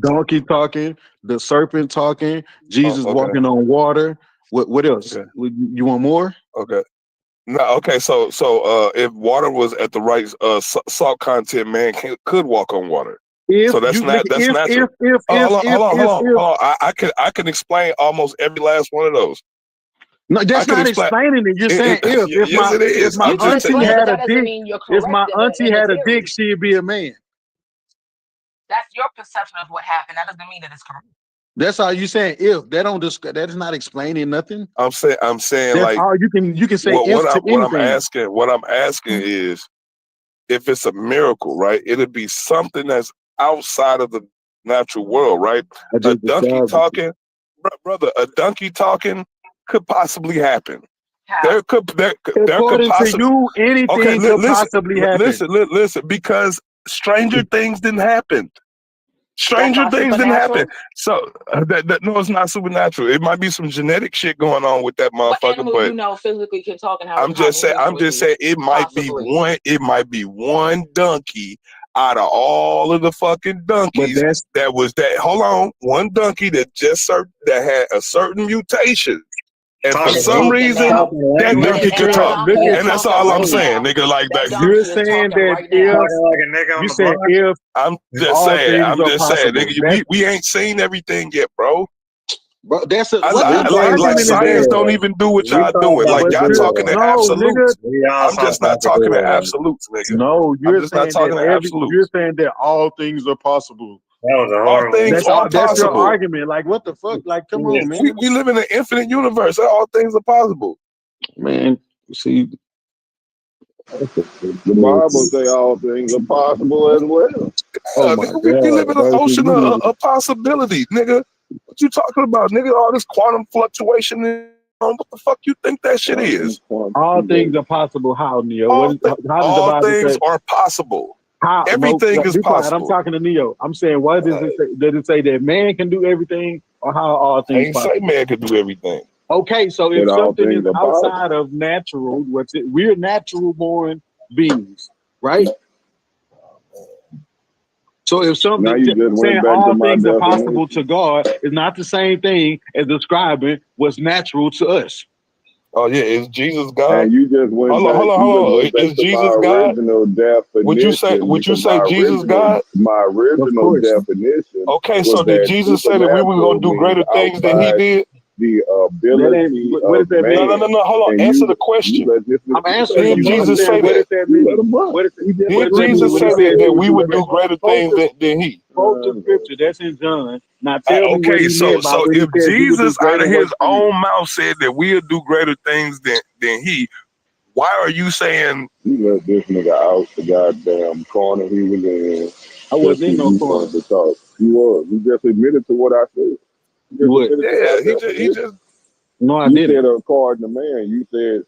donkey talking, the serpent talking, Jesus okay. walking on water. What else? Okay. You want more? Okay. No, okay, so if water was at the right salt content, man could walk on water. So that's natural. Hold on. I can explain almost every last one of those. No, that's not explaining it. You're saying if yes, it is. if my I'm just auntie saying. had that a doesn't dick, mean you're if correct my in auntie the had a theory. dick, she'd be a man. That's your perception of what happened. That doesn't mean that it's correct. That's all you saying. If that don't that is not explaining nothing. I'm saying that's like all you can say. What I'm anything. asking is, if it's a miracle, right? It'd be something that's outside of the natural world, right? A donkey talking, brother. A donkey talking could possibly happen. How? There could According to possibly. you, anything could possibly happen. Listen, because stranger things didn't happen. Stranger That's not things didn't happen. supernatural? So no, it's not supernatural. It might be some genetic shit going on with that What motherfucker, animal but you know physically can talk and have I'm just saying it might possibly be one donkey out of all of the fucking donkeys hold on, one donkey that had a certain mutation. And for some reason, that donkey could talk. And that's all I'm saying, nigga. Like that. You're saying that if I'm just saying, nigga, we ain't seen everything yet, bro. Bro, that's a like science don't even do what y'all doing. Like y'all talking in absolutes. I'm just not talking in absolutes, nigga. No, I'm just not talking in absolutes. You're saying that all things are possible. That was a all things are possible. That's your argument. Like, what the fuck? Like, come on, man. We live in an infinite universe. All things are possible. Man, see, the Bible say all things are possible as well. Oh my nigga, we live in an ocean of possibility, nigga. What you talking about, nigga? All this quantum fluctuation. What the fuck you think that shit is? All things are possible. How, Neo? All Bible things say? are possible. How? Everything is possible. I'm talking to Neo. I'm saying, what does it say? Does it say that man can do everything, or how all things? I ain't say man can do everything. Okay, so if something is outside of natural, we're natural born beings, right? So if something saying all things are possible to God is not the same thing as describing what's natural to us. Oh yeah, is Jesus God? And you just went back. Hold on. Is Jesus God? Would you say Jesus God? My original definition. Okay, so did Jesus say that we were gonna do greater things than he did? The ability of man. No. Hold on. Answer the question. I'm answering. Did Jesus say that? Did Jesus say that we would do greater things than he? Quote the scripture. That's in John. Now tell me what he meant by when if he said Jesus out of his own works mouth said that we'll do greater things than he, why are you saying you let this nigga out the goddamn corner he was in? I wasn't in no corner. To talk. You was. You just admitted to what I said. What? Yeah, he just No, I you didn't. said according to man. You said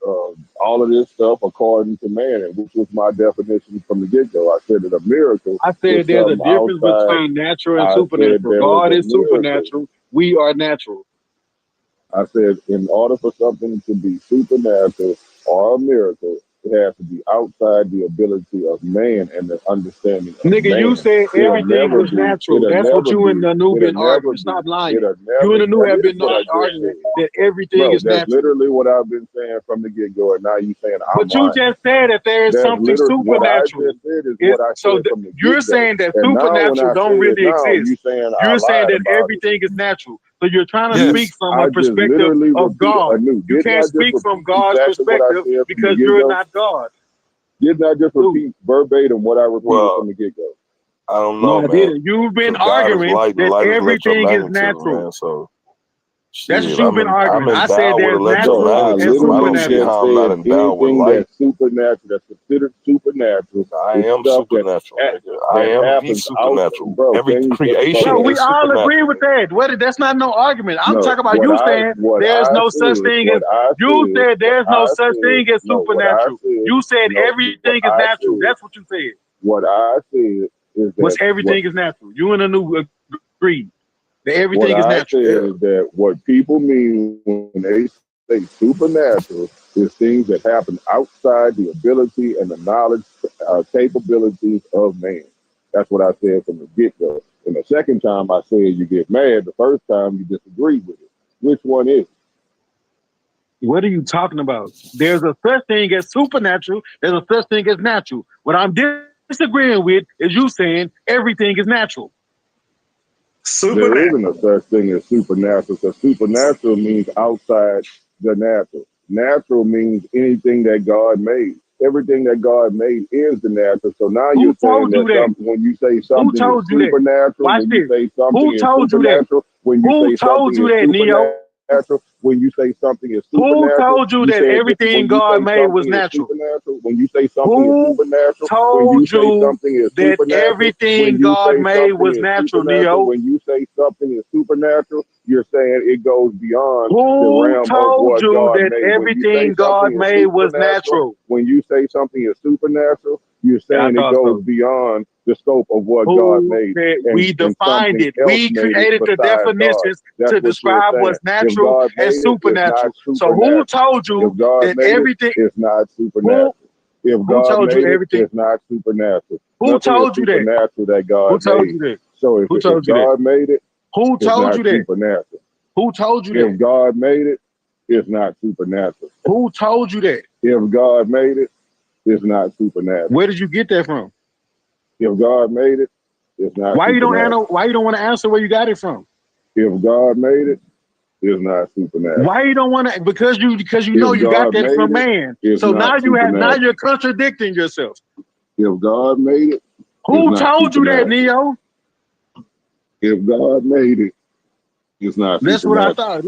all of this stuff according to man, and which was my definition from the get-go. I said that a miracle I is said there's a something difference outside. between natural and I said supernatural. there was God a is miracle. supernatural. We are natural. I said in order for something to be supernatural or a miracle, it has to be outside the ability of man and the understanding of Nigga, man. you said It'll everything never was be. natural. It'll That's what never you and be. the new It'll been never arguing. be. Stop lying. It'll You and never. the new That have is been what I just arguing said. that everything Bro, is that's natural. literally what I've been saying from the get-go, and now you saying I'm But you lying. just said that there is That's something literally what I supernatural. just said is what I So said from the you're get-go. saying that And now when supernatural I don't say it really now, you exist. saying I You're saying lied that about it. everything is natural. So you're trying to Yes. speak from I a just perspective literally of repeated God. anew. You Didn't I can't just speak from repeat God's exactly what I perspective said from the because you're get-go? not God. Didn't I just Dude. repeat verbatim what I repeated Well, from the get-go? I don't No, know, I man. didn't. You've been Because God is arguing light, and that light is everything is electromagnetism, natural. man. So, That's what shit, you've been I'm arguing. I said endowed with there's Bro, natural I and electromagnetism. I don't literally see supernatural. just how I'm not said endowed with anything light. that's supernatural, that's considered supernatural, I is am stuff supernatural, nigga. I that am the happens out. supernatural. Bro, Every can you shut the fuck creation Well, up? we is all agree supernatural, with nigga. that. That's not no argument. I'm No, talking about you saying what there's I no said, such thing as what I you said, said what there's no I such said, thing as no, what I supernatural. said, You said no, what everything is I natural. said, That's what you said. what I said is What's that everything is natural. You and the new agreed that everything is I natural. said is that what people mean when they say supernatural is things that happen outside the ability and the knowledge capabilities of man. That's what I said from the get-go. And the second time I said you get mad. The first time you disagreed with it. Which one is it? What are you talking about? There's a such thing as supernatural. There's a such thing as natural. What I'm disagreeing with is you saying everything is natural. There Supernatural. isn't a such thing as supernatural, because supernatural means outside the natural. Natural means anything that God made. Everything that God made is the natural. So now Who you're saying told you that that? when you say Who something is told you that? supernatural, Watch when you this. say something Who is told you that? supernatural, when you Who say told something you is that, Neo? supernatural, when you say something is Who supernatural, told you you that said everything when you God say made was something is natural? supernatural, when you say something is Who supernatural, when you told say you something is that supernatural, when everything you God say made something was is natural, supernatural, Neo? when you say something is supernatural, you're saying it goes beyond the Who realm of told what you God that made. When you say everything God something is made was supernatural, natural? when you say something is supernatural, you're Yeah, I saying it thought goes so. beyond the scope of what God Who made, said we and defined something it? else We made it created the besides God. definitions That's to what you're describe saying. what's If natural God and made it, it's not supernatural. So who supernatural. told you If God that made it, everything? it's not Who supernatural. If who God told you made it, everything? it's not supernatural. Who Nothing is told you that? supernatural that Who God told you made. that? So Who if told you that? God made it, Who it's told you not that? supernatural. Who told you that? If God made it, it's not supernatural. Who told you that? If God made it, it's not supernatural. Where did you get that from? If God made it, it's not Why you don't supernatural. why you don't want to answer where you got it from? If God made it, it's not supernatural. Why you don't want to? Because you know If you got God that made from it, man. it's So now not supernatural. you're contradicting yourself. If God made it, it's Who not told you that, supernatural. Neo? If God made it, it's not That's what I supernatural. thought.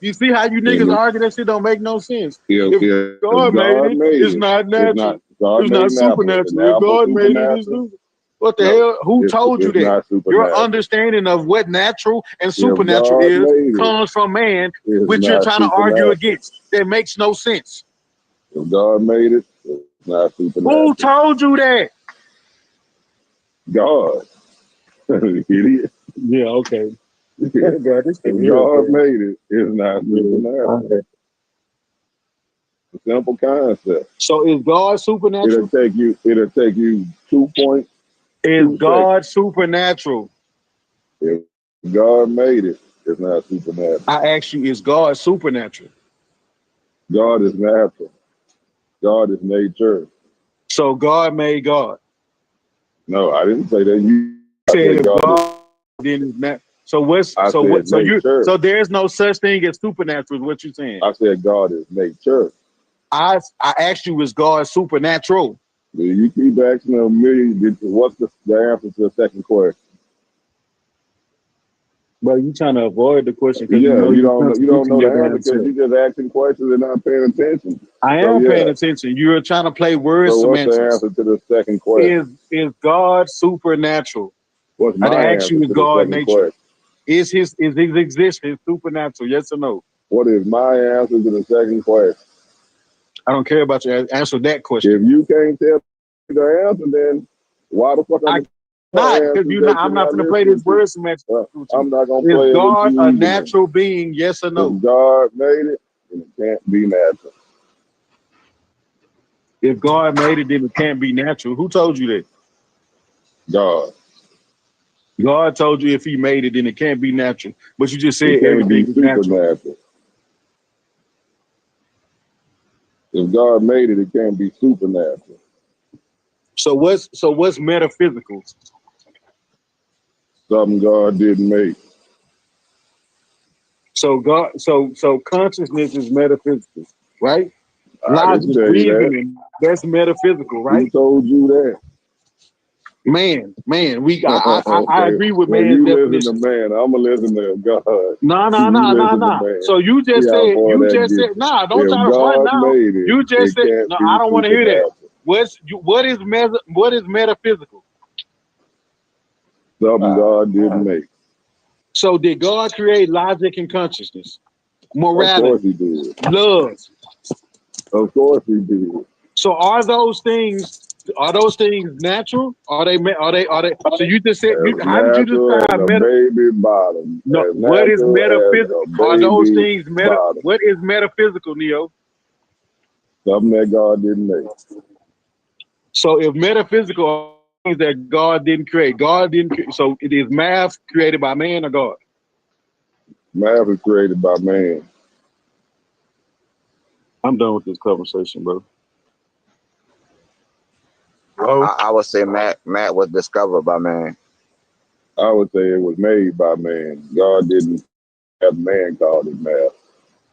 You see how you niggas argue that shit don't make no sense. If God made it, it's not it's not. natural. God It's made not an apple. Is an supernatural. If apple God made it, it's supernatural? what the No, hell? Who told you it's that? not Your supernatural. understanding of what natural and If supernatural God is made it, comes from man, it's which you're not trying to argue supernatural. against. That makes no sense. If God made it, it's not supernatural. Who told you that? God, idiot. Yeah, okay. If God made it, it's not supernatural. Okay. It's a simple concept. So is God supernatural? It'll take you 2.2 Is God seconds. supernatural? If God made it, it's not supernatural. I ask you, is God supernatural? God is natural. God is nature. So God made God. No, I didn't say that. You Said said if God is. God then is not. So what's I so said what? So you nature. so there's no such thing as supernatural. Is what you're saying? I said God is nature. I asked you, is God supernatural? You keep asking a million. What's the answer to the second question? But you trying to avoid the question because Yeah, you you're don't contradicting know your the answer damn because self. you just asking questions and not paying attention. I So am paying yeah. attention. You're trying to play word So what's the semantics. answer to the second question? Is God supernatural? What's I my asked answer you, is to the God second nature? question? Is his existence supernatural? Yes or no? What is my answer to the second question? I don't care about your answer that question. If you can't tell the answer, then why the fuck I'm not, because I'm not gonna play this word semantics. I'm not gonna Is play it with God you a either. natural being? Yes or no? If God made it, then it can't be natural. If God made it, then it can't be natural. Who told you that? God. God told you if he made it, then it can't be natural. But you just said It can't be everything is natural. supernatural. If God made it, it can't be supernatural. So what's metaphysical? Something God didn't make. So consciousness is metaphysical, right? I didn't Logic, tell you that. reasoning, that's metaphysical, right? Who told you that? Man, I Okay. agree with Well, man's you listen definition. to man. I'm gonna listen to God. No. You listen to man. So you just See how said, far that gets. nah, don't try If to front God now. made it, You just it said, can't no, be I don't want to hear that. supernatural. What is metaphysical? Something God didn't make. So did God create logic and consciousness, Of course morality, he did. love? Of course he did. So are those things natural? Are they? So you just said, As how did you natural as describe a baby bottom. No, As what is natural metaphysical? as a Are those baby things bottom. What is metaphysical, Neo? Something that God didn't make. So if metaphysical are things that God didn't create, so it is math created by man or God? Math is created by man. I'm done with this conversation, bro. I would say Matt was discovered by man. I would say it was made by man. God didn't have man called it math.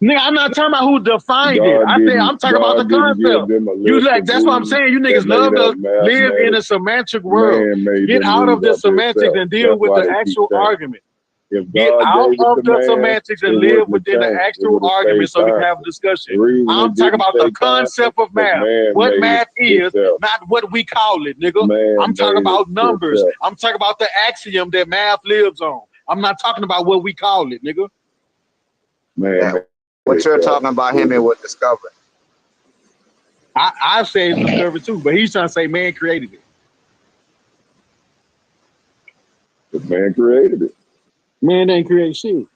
Nigga, I'm not talking about who defined it. I'm talking about the God didn't give concept. them a You list of that's what I'm rules saying. You that niggas made love up to live in a mathematics. semantic world. Man made Get them out of rules the up semantics himself. and deal That's with why the they keep actual saying. argument. If Get God out gave it of to the man, semantics and it live wouldn't have within the changed. It actual would have argument stayed so we can have a constant. discussion. The reason I'm it talking didn't about the stay constant concept of because math. man What made math it is, himself. not what we call it, nigga. Man I'm talking made it about numbers. himself. I'm talking about the axiom that math lives on. I'm not talking about what we call it, nigga. Man made What you're itself. talking about, Himmy was discovered. I say it's discovered too, but he's trying to say man created it. The man created it. Man ain't create shit.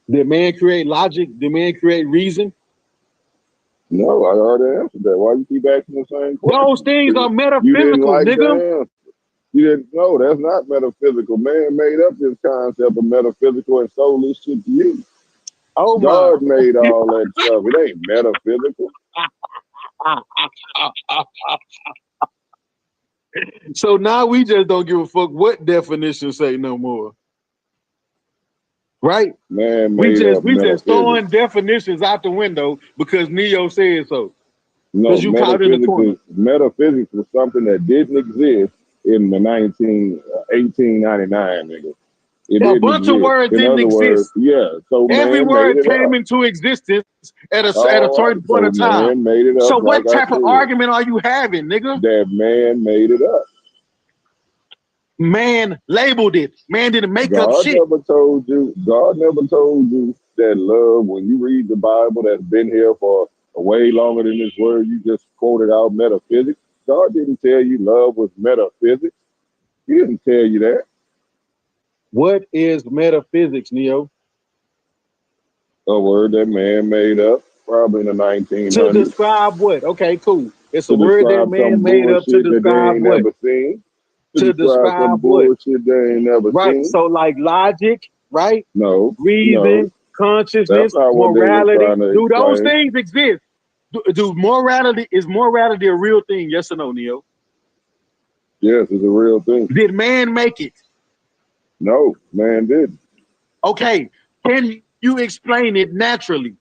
Did man create logic? Did man create reason? No, I already answered that. Why you keep asking the same question? Those things are You didn't metaphysical, like nigga. the answer. You didn't know that's not metaphysical. Man made up this concept of metaphysical and sold this shit to you. Oh God my. made all that stuff. It ain't metaphysical. So now we just don't give a fuck what definitions say no more. Right? Man We made up just throwing metaphysics. definitions out the window because Neo said so. No, Because you caught in the corner. metaphysics is something that didn't exist in the 1899, nigga. It A didn't bunch of exist. words In didn't other words, exist. yeah. So Every man made word it came up. into existence at a All right. certain point So of time. man made it up. So Like what I type of said, argument are you having, nigga? that man made it up. Man labeled it. Man didn't make up God shit. never told you. God never told you that love. When you read the Bible, that's been here for way longer than this word you just quoted out, metaphysics. God didn't tell you love was metaphysics. He didn't tell you that. What is metaphysics, Neo? A word that man made up, probably in the 1900s. To describe what? Okay, cool. It's a To word that describe man some made up to bullshit that they describe ain't what? never seen. To describe some describe what? bullshit they ain't never Right. seen. So like logic, right? No. Reason, consciousness, That's not what they were morality. trying to Do those explain. things exist? Do morality, is morality a real thing? Yes or no, Neo? Yes, it's a real thing. Did man make it? No, man didn't. Okay. Can you explain it naturally?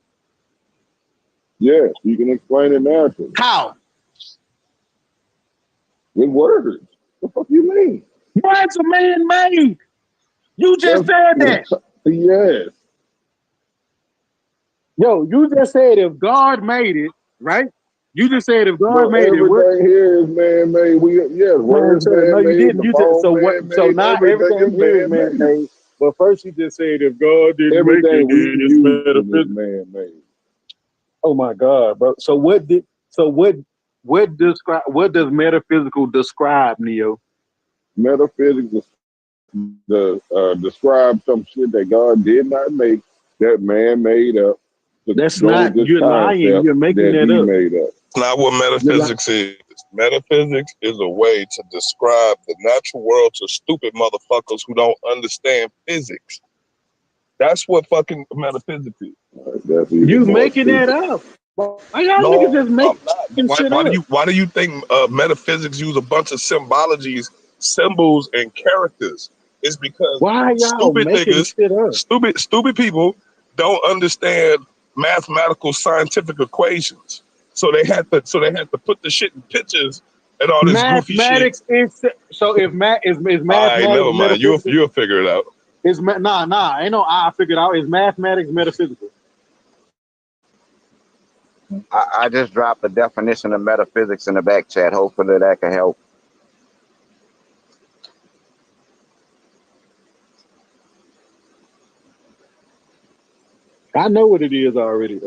Yes, you can explain it naturally. How? With words. What the fuck you mean? What's a man made? You just said that. Yes. Yo, you just said if God made it, right? You just said if God No, made it, what? everything here is man made. Yes, words No, man you made, didn't. the You just phone so what? man So made, now everything everything is here is man man made. made. But first he just said if God didn't make it, Everything we then it's use is metaphysical. man-made. Oh my God, bro. So what does metaphysical describe, Neo? Metaphysics is describe some shit that God did not make, that man made up to That's go not, with this you're lying. concept You're making that that he up. made up. It's not what You're like, metaphysics is. Metaphysics is a way to describe the natural world to stupid motherfuckers who don't understand physics. That's what fucking metaphysics is. That's even you more making that stupid. up. Why y'all niggas No, just I'm making not. shit up? Why do you think metaphysics use a bunch of symbologies, symbols, and characters? It's because Why y'all stupid making niggas, shit up? stupid people don't understand mathematical scientific equations. So they had to put the shit in pictures and all this goofy shit. Mathematics is so if is All right, mathematics never mind. metaphysical? You'll figure it out. Ain't no I figured out. Is mathematics metaphysical? I just dropped the definition of metaphysics in the back chat. Hopefully that can help. I know what it is already,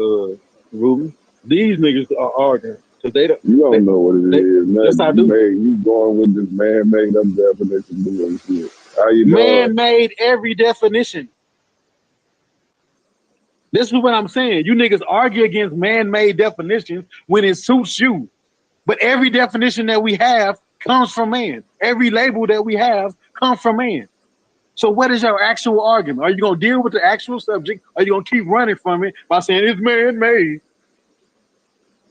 Ruben. These niggas are arguing because they don't. You don't know what it is. Yes, I Nothing. do. You going with this man-made up definition doing shit. How you Man doing? made every definition. This is what I'm saying. You niggas argue against man-made definitions when it suits you. But every definition that we have comes from man. Every label that we have comes from man. So what is your actual argument? Are you going to deal with the actual subject? Or are you going to keep running from it by saying it's man-made?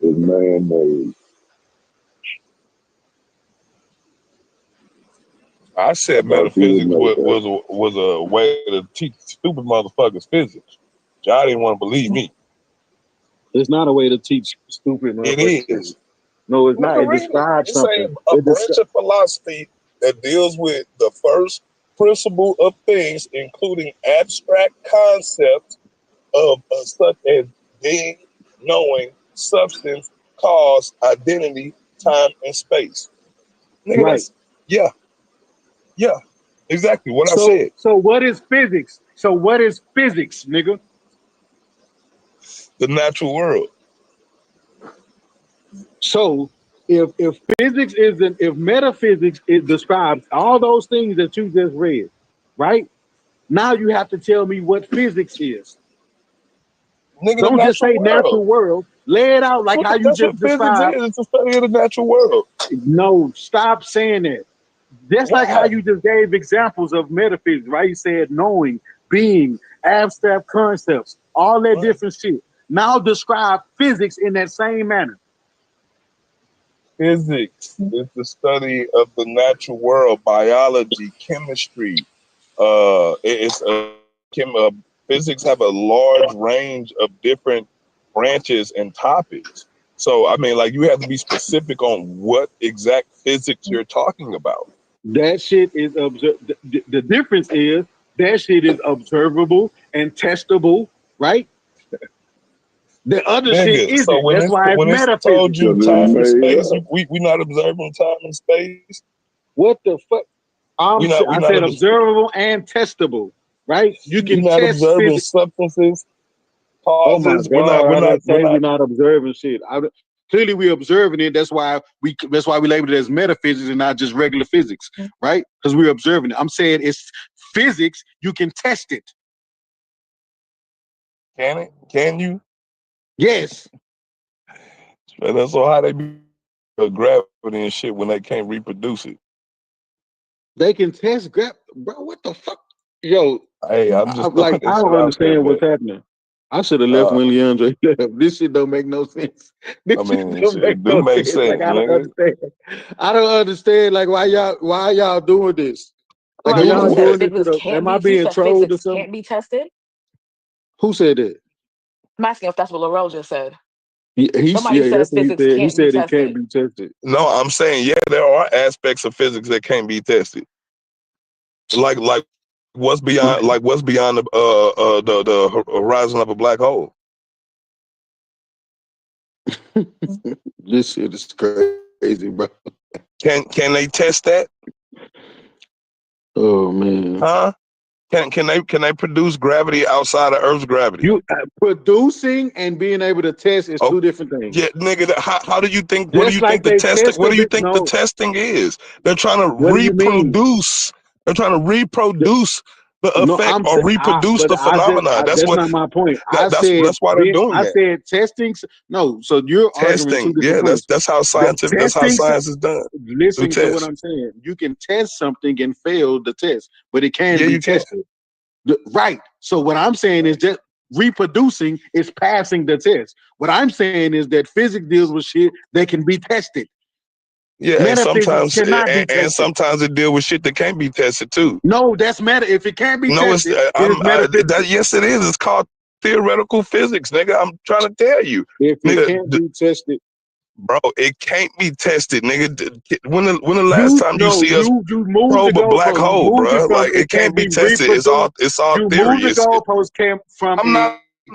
It's man-made. I said metaphysics was a way to teach stupid motherfuckers physics. Y'all didn't want to believe me. It's not a way to teach stupid motherfuckers. It is. No, it's not. It Read it. describes It's something. a branch of philosophy that deals with the first principle of things, including abstract concepts of such as being, knowing, substance, cause, identity, time, and space. Nigga, Right. Yeah, exactly what I said. So what is physics? So what is physics, nigga? The natural world. So if physics isn't, if metaphysics, it describes all those things that you just read, right? Now you have to tell me what physics is. Nigga, Don't just say natural world. Lay it out like how you just described. It's a study of the natural world. No, stop saying that. Just like how you just gave examples of metaphysics, right? You said knowing, being, abstract concepts, all that different shit. Now describe physics in that same manner. Physics is the study of the natural world, biology, chemistry. Physics have a large range of different branches and topics. So, I mean, like, you have to be specific on what exact physics you're talking about. That shit is the difference is that shit is observable and testable, right? The other shit isn't. So when That's why it's it's metaphysics. told you time and space, we not observing time and space. What the fuck? I said observable and testable, right? You can not test observing physics. Substances, causes. Oh my God, we're not observing shit. Clearly we're observing it. That's why we label it as metaphysics and not just regular physics, right? Because we're observing it. I'm saying it's physics. You can test it. Can it? Can you? Yes. And that's so how they be gravity and shit when they can't reproduce it. They can test gravity, bro. What the fuck, yo? Hey, I'm just I don't understand what's happening. I should have left when Leandre left. This shit don't make no sense. This shit don't make sense. Like, I don't understand. I don't understand. Like, why y'all doing this? Like, are y'all doing this? Am I being trolled or something? Can't be tested. Who said that? I'm asking if that's what Laurel just said. Somebody says physics can't he said be it can't be tested. No, I'm saying there are aspects of physics that can't be tested. Like what's beyond the horizon of a black hole. This shit is crazy, bro. Can they test that? Oh man. Huh? Can they produce gravity outside of Earth's gravity? You producing and being able to test is two different things. Yeah, nigga. How do you think? Just What do you like think the they testing? What do you tested think the testing is? They're trying to What do you mean? reproduce. They're trying to reproduce the No, effect or reproduce the phenomenon. That's that's what. not my point. That's why they're doing I that. said testing. No, so you're arguing two Testing. different Yeah, points. that's how scientific. That's how science is done. Listen to what Test. I'm saying. You can test something and fail the test, but it can Yeah, be you can. tested. Right. So what I'm saying is just reproducing is passing the test. What I'm saying is that physics deals with shit that can be tested. Yeah, and Metaphysics cannot be tested. and sometimes it deal with shit that can't be tested too. No, that's meta. If it can't be No, tested, it is metaphysics. yes, it is. It's called theoretical physics, nigga. I'm trying to tell you, if it nigga, can't be tested, bro, it can't be tested, nigga. When the last time you see us you moved probe the a black goalpost. hole, You moved bro? it from Like it can't be tested. It's all You theory. moved the goalpost from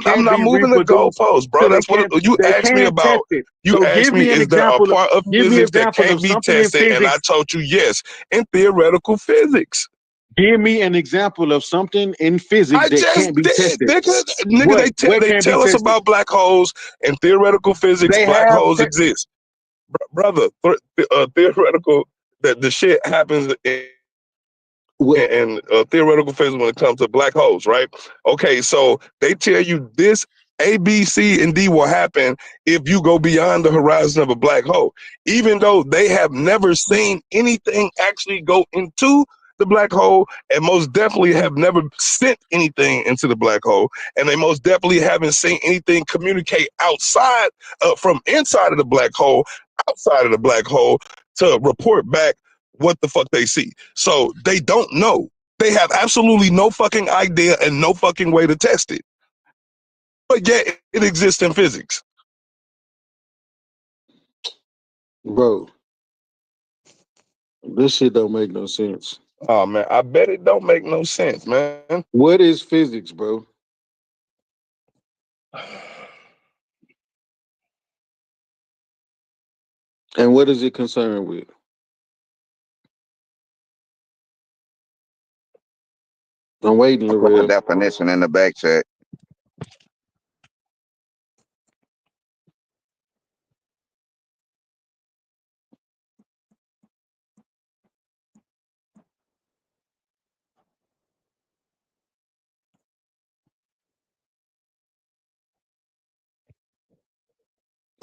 I'm not moving the goalposts, bro. That's what you asked me about. You asked me, is there a part of physics that can't be tested? And I told you yes, in theoretical physics. Give me an example of something in physics that can't be tested. Nigga, they tell us about black holes and theoretical physics. Black holes exist, brother. Theoretical that the shit happens in theoretical physics when it comes to black holes, right? Okay, so they tell you this A, B, C, and D will happen if you go beyond the horizon of a black hole, even though they have never seen anything actually go into the black hole, and most definitely have never sent anything into the black hole, and they most definitely haven't seen anything communicate outside from inside of the black hole, outside of the black hole to report back what the fuck they see. So they don't know. They have absolutely no fucking idea and no fucking way to test it. But yet it exists in physics. Bro, this shit don't make no sense. Oh man, I bet it don't make no sense, man. What is physics, bro? And what is it concerned with? I'm waiting, I put the Lorel. definition in the back check.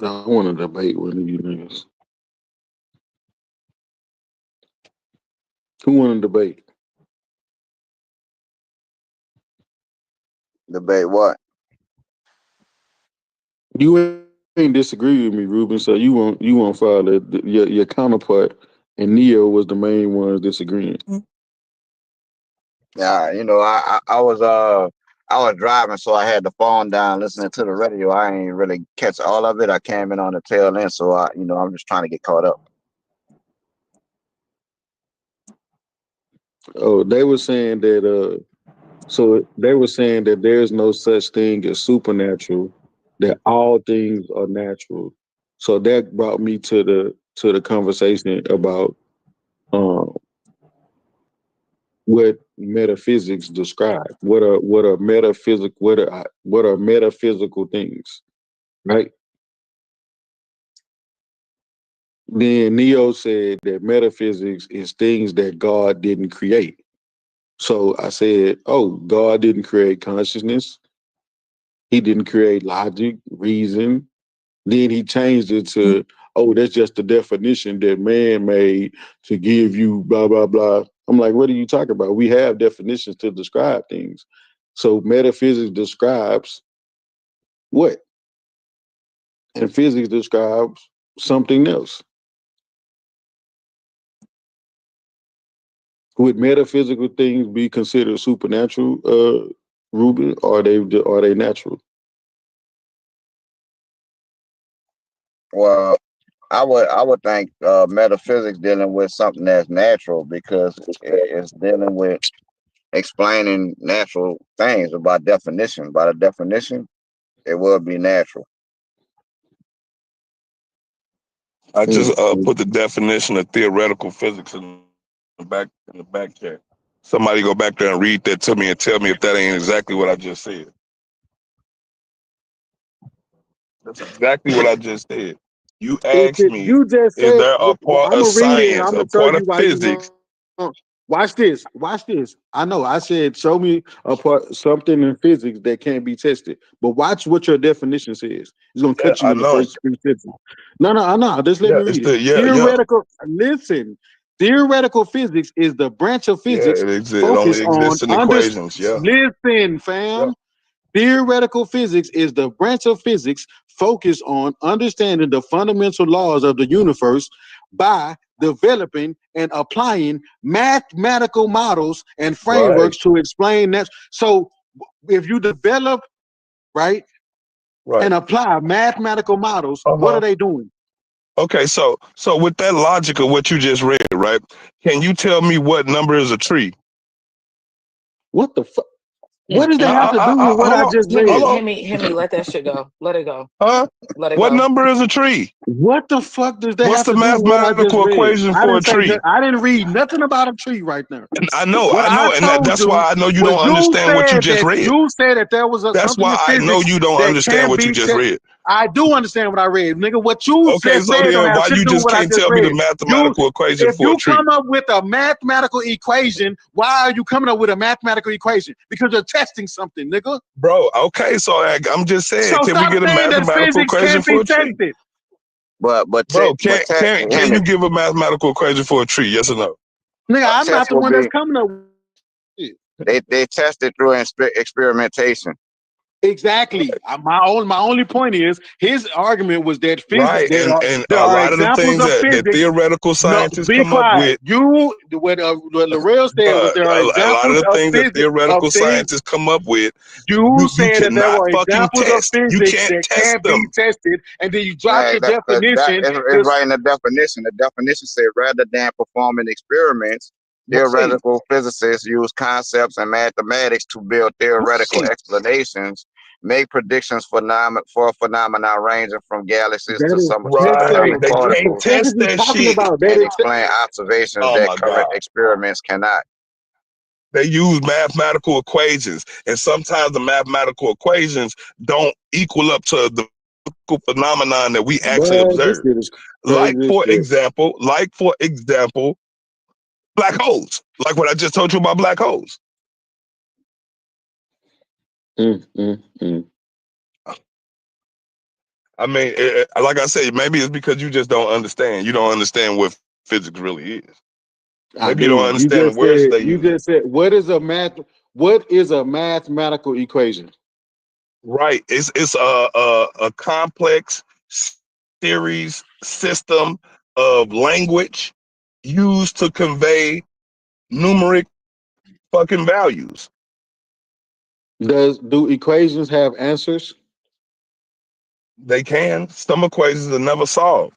I want to debate one of you niggas. Who want to debate? Debate what? You ain't disagree with me, Ruben. So you won't follow your counterpart, and Neo was the main ones disagreeing. Yeah, you know, I was driving, so I had the phone down, listening to the radio. I ain't really catch all of it. I came in on the tail end, so I'm just trying to get caught up. Oh, they were saying that. So they were saying that there's no such thing as supernatural. That all things are natural. So that brought me to the conversation about what metaphysics describe. What are metaphysical things, right? Then Neo said that metaphysics is things that God didn't create. So I said, oh, God didn't create consciousness. He didn't create logic, reason. Then he changed it to, oh, that's just the definition that man made to give you blah, blah, blah. I'm like, what are you talking about? We have definitions to describe things. So metaphysics describes what? And physics describes something else. Would metaphysical things be considered supernatural, Ruben, or are they natural? Well, I would think metaphysics dealing with something that's natural because it's dealing with explaining natural things by definition. By the definition, it will be natural. I just put the definition of theoretical physics in the back check. Somebody go back there and read that to me and tell me if that ain't exactly what I just said. That's exactly what I just said. You asked me, You just is said, there a part I'm of gonna read it and science, I'm a gonna show part of you why you physics? wrong. Watch this. Watch this. I know. I said, show me a part something in physics that can't be tested. But watch what your definition says. It's gonna cut you I in the know. first 3 sentences. No. Just let Yeah, me it's read the it. Theoretical. Listen. Theoretical physics is the branch of physics it exists. It only focused on exists in equations. Yeah. Listen, Yeah. fam. Theoretical physics is the branch of physics focused on understanding the fundamental laws of the universe by developing and applying mathematical models and frameworks to explain that. So if you develop, right, and apply mathematical models, what are they doing? Okay, so with that logic of what you just read, right? Can you tell me what number is a tree? What the fuck? What does that have to do with what I just read? Himmy, let that shit go. Let it go. Huh? Let it What go. number is a tree? What the fuck does that What's have the to do with what I just mathematical read? equation I for a didn't say tree? that. I didn't read nothing about a tree right now. I know, What I and told that's you why I know you was don't understand what you said just that read. you said that there was That's something why in I know physics you don't that understand can what you be just read. I do understand what I read, nigga. What you Okay, just so said don't then have why shit you to do with just what I can't just tell me the read. mathematical equation If for a you tree? come up with a mathematical equation, why are you coming up with a mathematical equation? Because you're testing something, nigga. Bro, okay, so I'm just saying, So can we stop get a saying that mathematical physics equation can't for be a tree? tested. But Bro, but can you give a mathematical equation for a tree? Yes or no? Nigga, I'm not test the will one that's be coming up with it. they test it through experimentation. Exactly. My only point is his argument was that physics Right, and there a are lot of the examples things of that physics. theoretical No, scientists be come up quiet. with, What Laurel said was there are a lot of examples the of things that physics theoretical scientists come up with, You you said that there cannot were fucking examples of test. You physics can't that test can't be them. tested, and then you dropped Man, the that definition. is right in the definition. The definition said rather than performing experiments, theoretical physicists use concepts and mathematics to build theoretical explanations, make predictions for phenomena ranging from galaxies to That is Right, subatomic they what the can't particles, fuck is test he that talking shit. about? and explain observations Oh that my current god. experiments cannot. They use mathematical equations, and sometimes the mathematical equations don't equal up to the phenomenon that we actually Boy, this observe. shit is Like crazy as for shit. example, black holes. Like what I just told you about black holes. I mean, like I said, maybe it's because you just don't understand. You don't understand what physics really is. Maybe you don't understand the words they You use. just said what is a mathematical equation? Right. It's a complex series system of language used to convey numeric fucking values. Do equations have answers? They can. Some equations are never solved.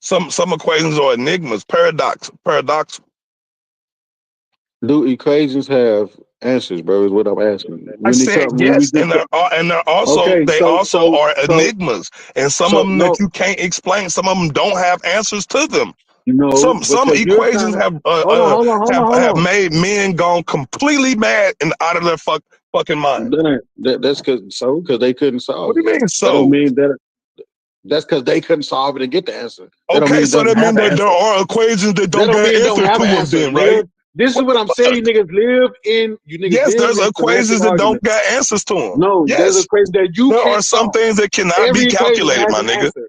Some equations are enigmas, paradox. Do equations have answers, bro? Is what I'm asking. I said yes, and they're also Okay, they also are enigmas, and some of them that no, you can't explain. Some of them don't have answers to them. no, Some because you're trying equations to hold have on. made men gone completely mad and out of their fucking mind. That's because they couldn't solve What do it. you mean That don't so? mean that's because they couldn't solve it and get the answer. That don't Okay, mean it so doesn't that have means an that there answer. are equations that That don't don't get mean it an don't answer have to an them answer, then, right? nigga. This is What what the I'm saying. fuck? You niggas Yes, live there's in equations semantic that don't arguments. got answers to them. No, there's Yes, equations that you there are can't some solve. things that cannot be Every equation calculated, has my an nigga. answer.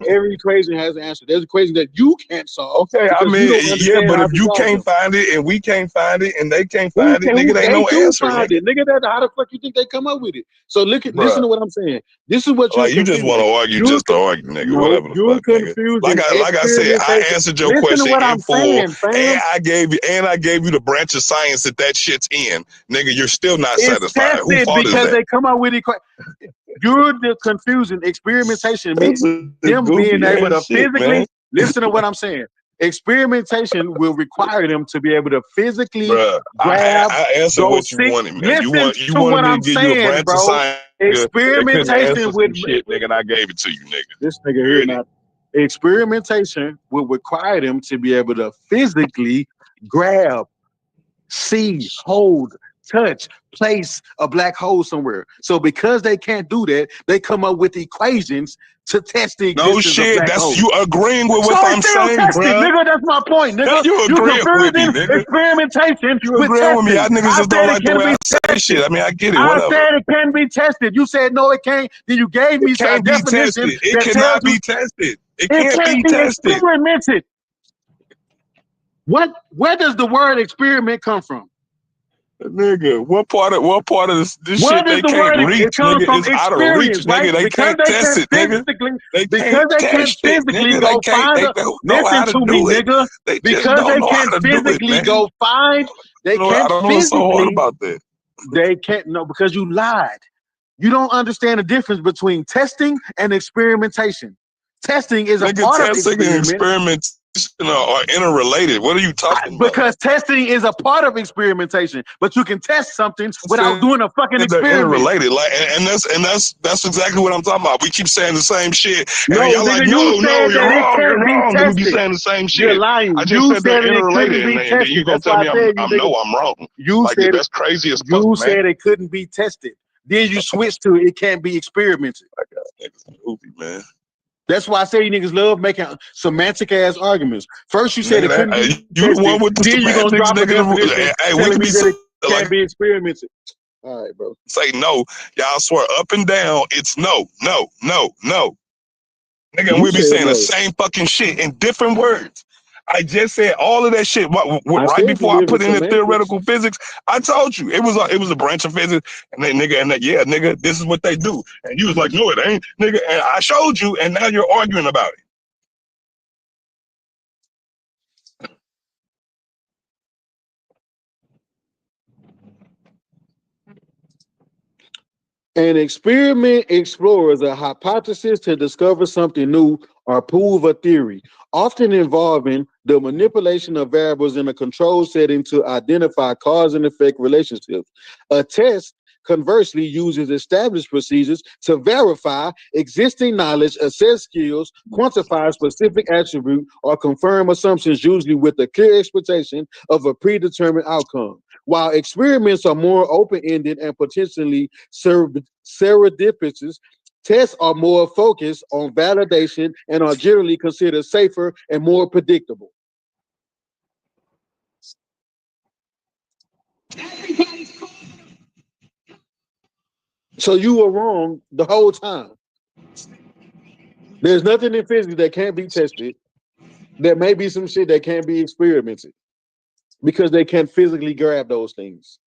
Every equation has an answer. There's equations that you can't solve Okay, I because you mean, don't yeah, understand but how if to you solve can't them. find it and we can't find it and they can't find it, nigga, there ain't They no do answer, find nigga. it, nigga. How the fuck you think they come up with it? So listen Bruh. to what I'm saying. This is what you're Like you just want confusing. to argue You're just to argue, nigga. No, Whatever the you're fuck, nigga. confusing Like I said, I experimentation. answered your Listen to question what in I'm full, saying, fam. and I gave you the branch of science that shit's in, nigga. You're still not It's satisfied. Who tested fault is because that? they come up with equations. You're the confusing. Experimentation means This is the them being goofy able ass to shit, man. physically listen to what I'm saying. Experimentation will require them to be able to physically Bruh, grab I answered those what you six. wanted, man. Listen You to wanted what me to I'm give you a saying, branch of bro. science that couldn't Experimentation answer would some shit, nigga, and I gave it to you, nigga. this nigga You here heard it? not. Experimentation will require them to be able to physically grab see, hold, touch, place a black hole somewhere. So because they can't do that, they come up with equations to test the No existence of shit. black That's holes. you agreeing with So what I'm it's still saying, tested, bro. nigga. That's my point, nigga. You You agreeing with me, confusing nigga. experimentation You with agreeing with me. testing. Y'all niggas I just don't said it like the can way be I say tested. shit. I mean, I get it. I Whatever. said it can be tested. You said no, it can't. Then you gave me It a can't be definition tested. It that tells cannot you be tested. It it can't can't be be tested. experimented. Where does the word experiment come from? Nigga, what part of this Where shit does they the can't word reach, it comes nigga? from? It's out of reach, Experience, right? nigga. They Because can't they test can it, nigga. They because can't they can test it, physically nigga. They go can't. find They a don't know how listen to to me, do it. nigga. They just Because don't they know can how to do it, physically man. go find, they I can't don't know what's so hard physically, about that. they can't no, because you lied. You don't understand the difference between testing and experimentation. Testing is a Nigga, part of testing and experiment. experimentation are interrelated. What are you talking about? Because testing is a part of experimentation, but you can test something without doing a fucking They're experiment. interrelated, like, and that's exactly what I'm talking about. We keep saying the same shit, and No, y'all nigga, like, you no, said you're that it wrong, can't you're be wrong, and we be tested. saying the same You're shit. lying. I just You said they're said that it couldn't interrelated, be and then you tested. gonna That's tell why I me said you I niggas. know I'm wrong. You Like, said it. that's crazy as fuck, You man. said it couldn't be tested. Then you switched to it can't be experimented. Niggas goofy, man. That's why I say you niggas love making semantic ass arguments. First you said Nigga, it couldn't be you the one tested. with the Then you're gonna semantics, drop a definition nigga. Hey, we telling can me be that it like, can't be experimented. All right, bro. say no. Y'all swear up and down, it's no, no, no, no. Nigga, and You we be said saying the no. same fucking shit in different words. I just said all of that shit I right said you before I live in put in the semantics. theoretical physics. I told you it was a branch of physics, and then nigga, this is what they do. And you was like, no, it ain't, nigga. And I showed you, and now you're arguing about it. An experiment explores a hypothesis to discover something new or prove a theory, often involving the manipulation of variables in a control setting to identify cause and effect relationships. A test, conversely, uses established procedures to verify existing knowledge, assess skills, quantify specific attribute, or confirm assumptions, usually with a clear expectation of a predetermined outcome. While experiments are more open-ended and potentially serendipitous, tests are more focused on validation and are generally considered safer and more predictable. So you were wrong the whole time. There's nothing in physics that can't be tested. There may be some shit that can't be experimented because they can't physically grab those things.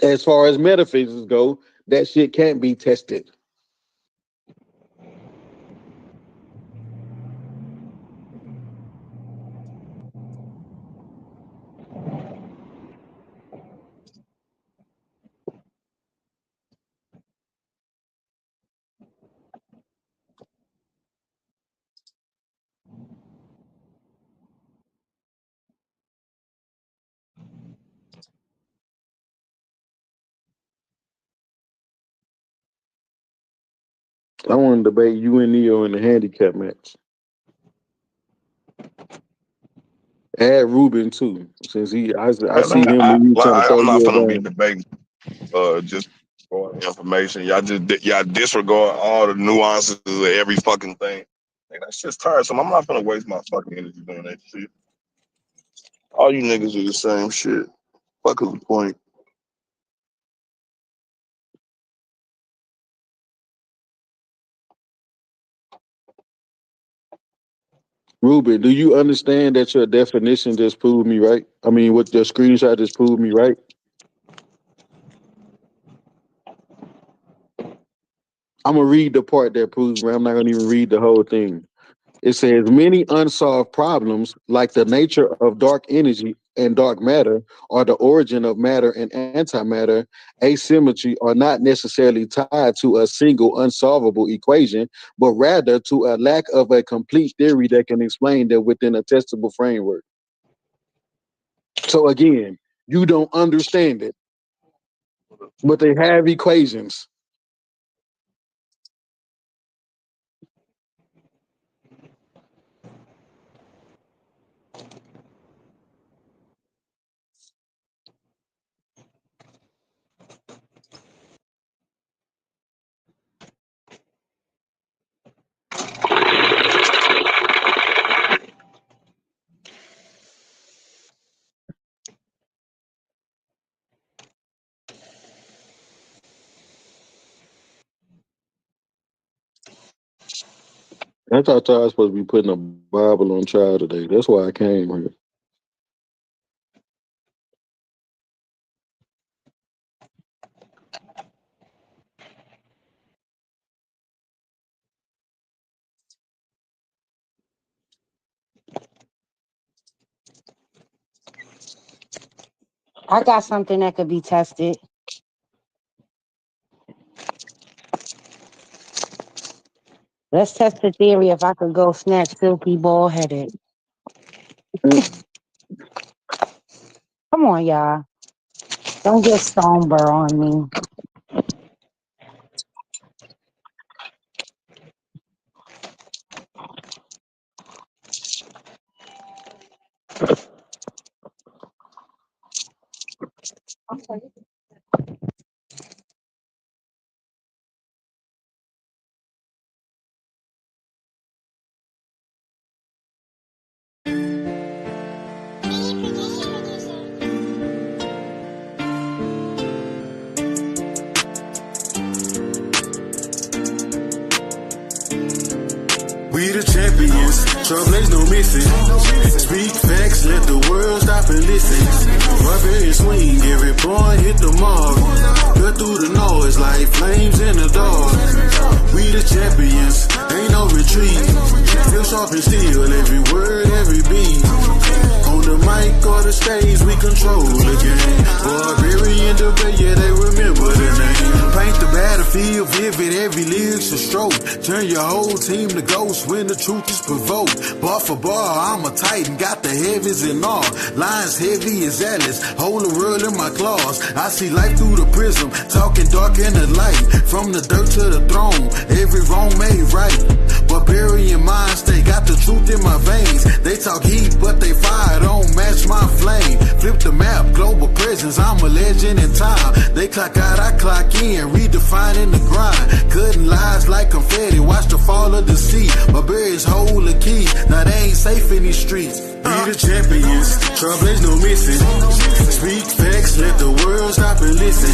As far as metaphysics go, that shit can't be tested. I want to debate you and Neo in the handicap match. Add Ruben too, since I see him and you trying to throw I'm not you gonna be around. debating. Just for information, y'all disregard all the nuances of every fucking thing. Like, that's just tiresome. I'm not gonna waste my fucking energy doing that shit. All you niggas do the same shit. Fuck is the point? Ruben, do you understand that your definition just proved me right? I mean, what your screenshot just proved me right? I'm gonna read the part that proves me. I'm not gonna even read the whole thing. It says many unsolved problems, like the nature of dark energy and dark matter, or the origin of matter and antimatter, asymmetry, are not necessarily tied to a single unsolvable equation, but rather to a lack of a complete theory that can explain them within a testable framework. So again, you don't understand it, but they have equations. I thought y'all was supposed to be putting a Bible on trial today. That's why I came here. I got something that could be tested. Let's test the theory if I could go snatch Silky bald headed. Come on, y'all. Don't get somber on me. Okay. We the champions, trailblaze no missing. Speak facts, let the world stop and listen. Barbarian swing, every point hit the mark. Cut through the noise like flames in the dark. We the champions, ain't no retreat. Feel sharp and steel, every word, every beat. On the mic or the stage, we control the game. Barbarian debate, yeah, they remember the name. Paint the battlefield vivid, every lyric's a stroke. Turn your whole team to ghosts when the truth is provoked. Bar for bar, I'm a titan, got the heavies in all. Lines heavy as Atlas, hold the world in my claws. I see life through the prism, talking dark in the light. From the dirt to the throne, every wrong made right. Barbarian mind state, got the truth in my veins. They talk heat, but they fire don't match my flame. Flip the map, global presence, I'm a legend in time. They clock out, I clock in, redefining the grind. Cutting lies like confetti, watch the fall of the sea. Barbarians hold the key, now they ain't safe in these streets. We the champions, trailblaze no missing. Speak facts, let the world stop and listen.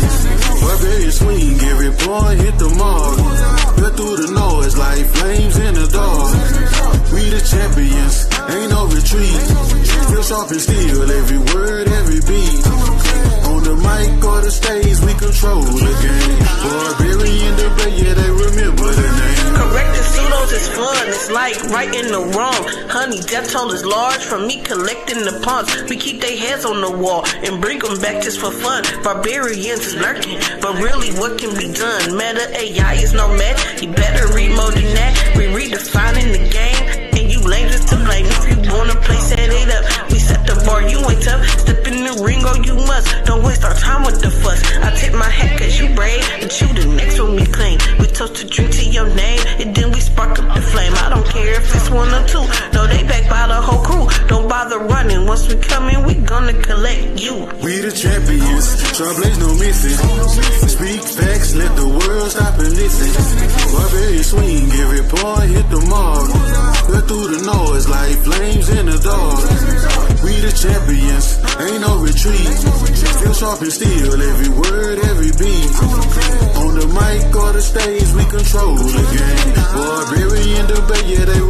Barbarian swing, every point hit the mark. Cut through the noise like flames in the dark. We the champions, ain't no retreat. Feel sharp and steel, every word, every beat. On the mic or the stage, we control the game. Barbarian debate, yeah, they remember the name. Correcting pseudos is fun, it's like righting the wrong. Honey, death toll is large from me collecting the pawns. We keep their heads on the wall and bring them back just for fun. Barbarians is lurking, but really what can be done? Meta AI is no match, you better read more than that. We redefining the game, and you lame just to blame. If you wanna play, set it up. We set the bar, you ain't tough. Step in the ring, oh you must. Don't waste our time with the fuss. I tip my hat cause you brave, and you the next one we claim. We toast to drink to your name, and then we spark up the flame. I don't care if it's one or two, no they back by the whole crew. Don't bother running, once we come in, we gonna collect you. We the champions, trailblaze no missing. Speak facts, let the world stop and listen. Barbarian swing, every point hit the mark. Cut through the noise like flames in the dark. We the champions, ain't no retreat. Feel sharp and steel, every word, every beat. On the mic or the stage, we control the game. Barbarian debate, yeah, they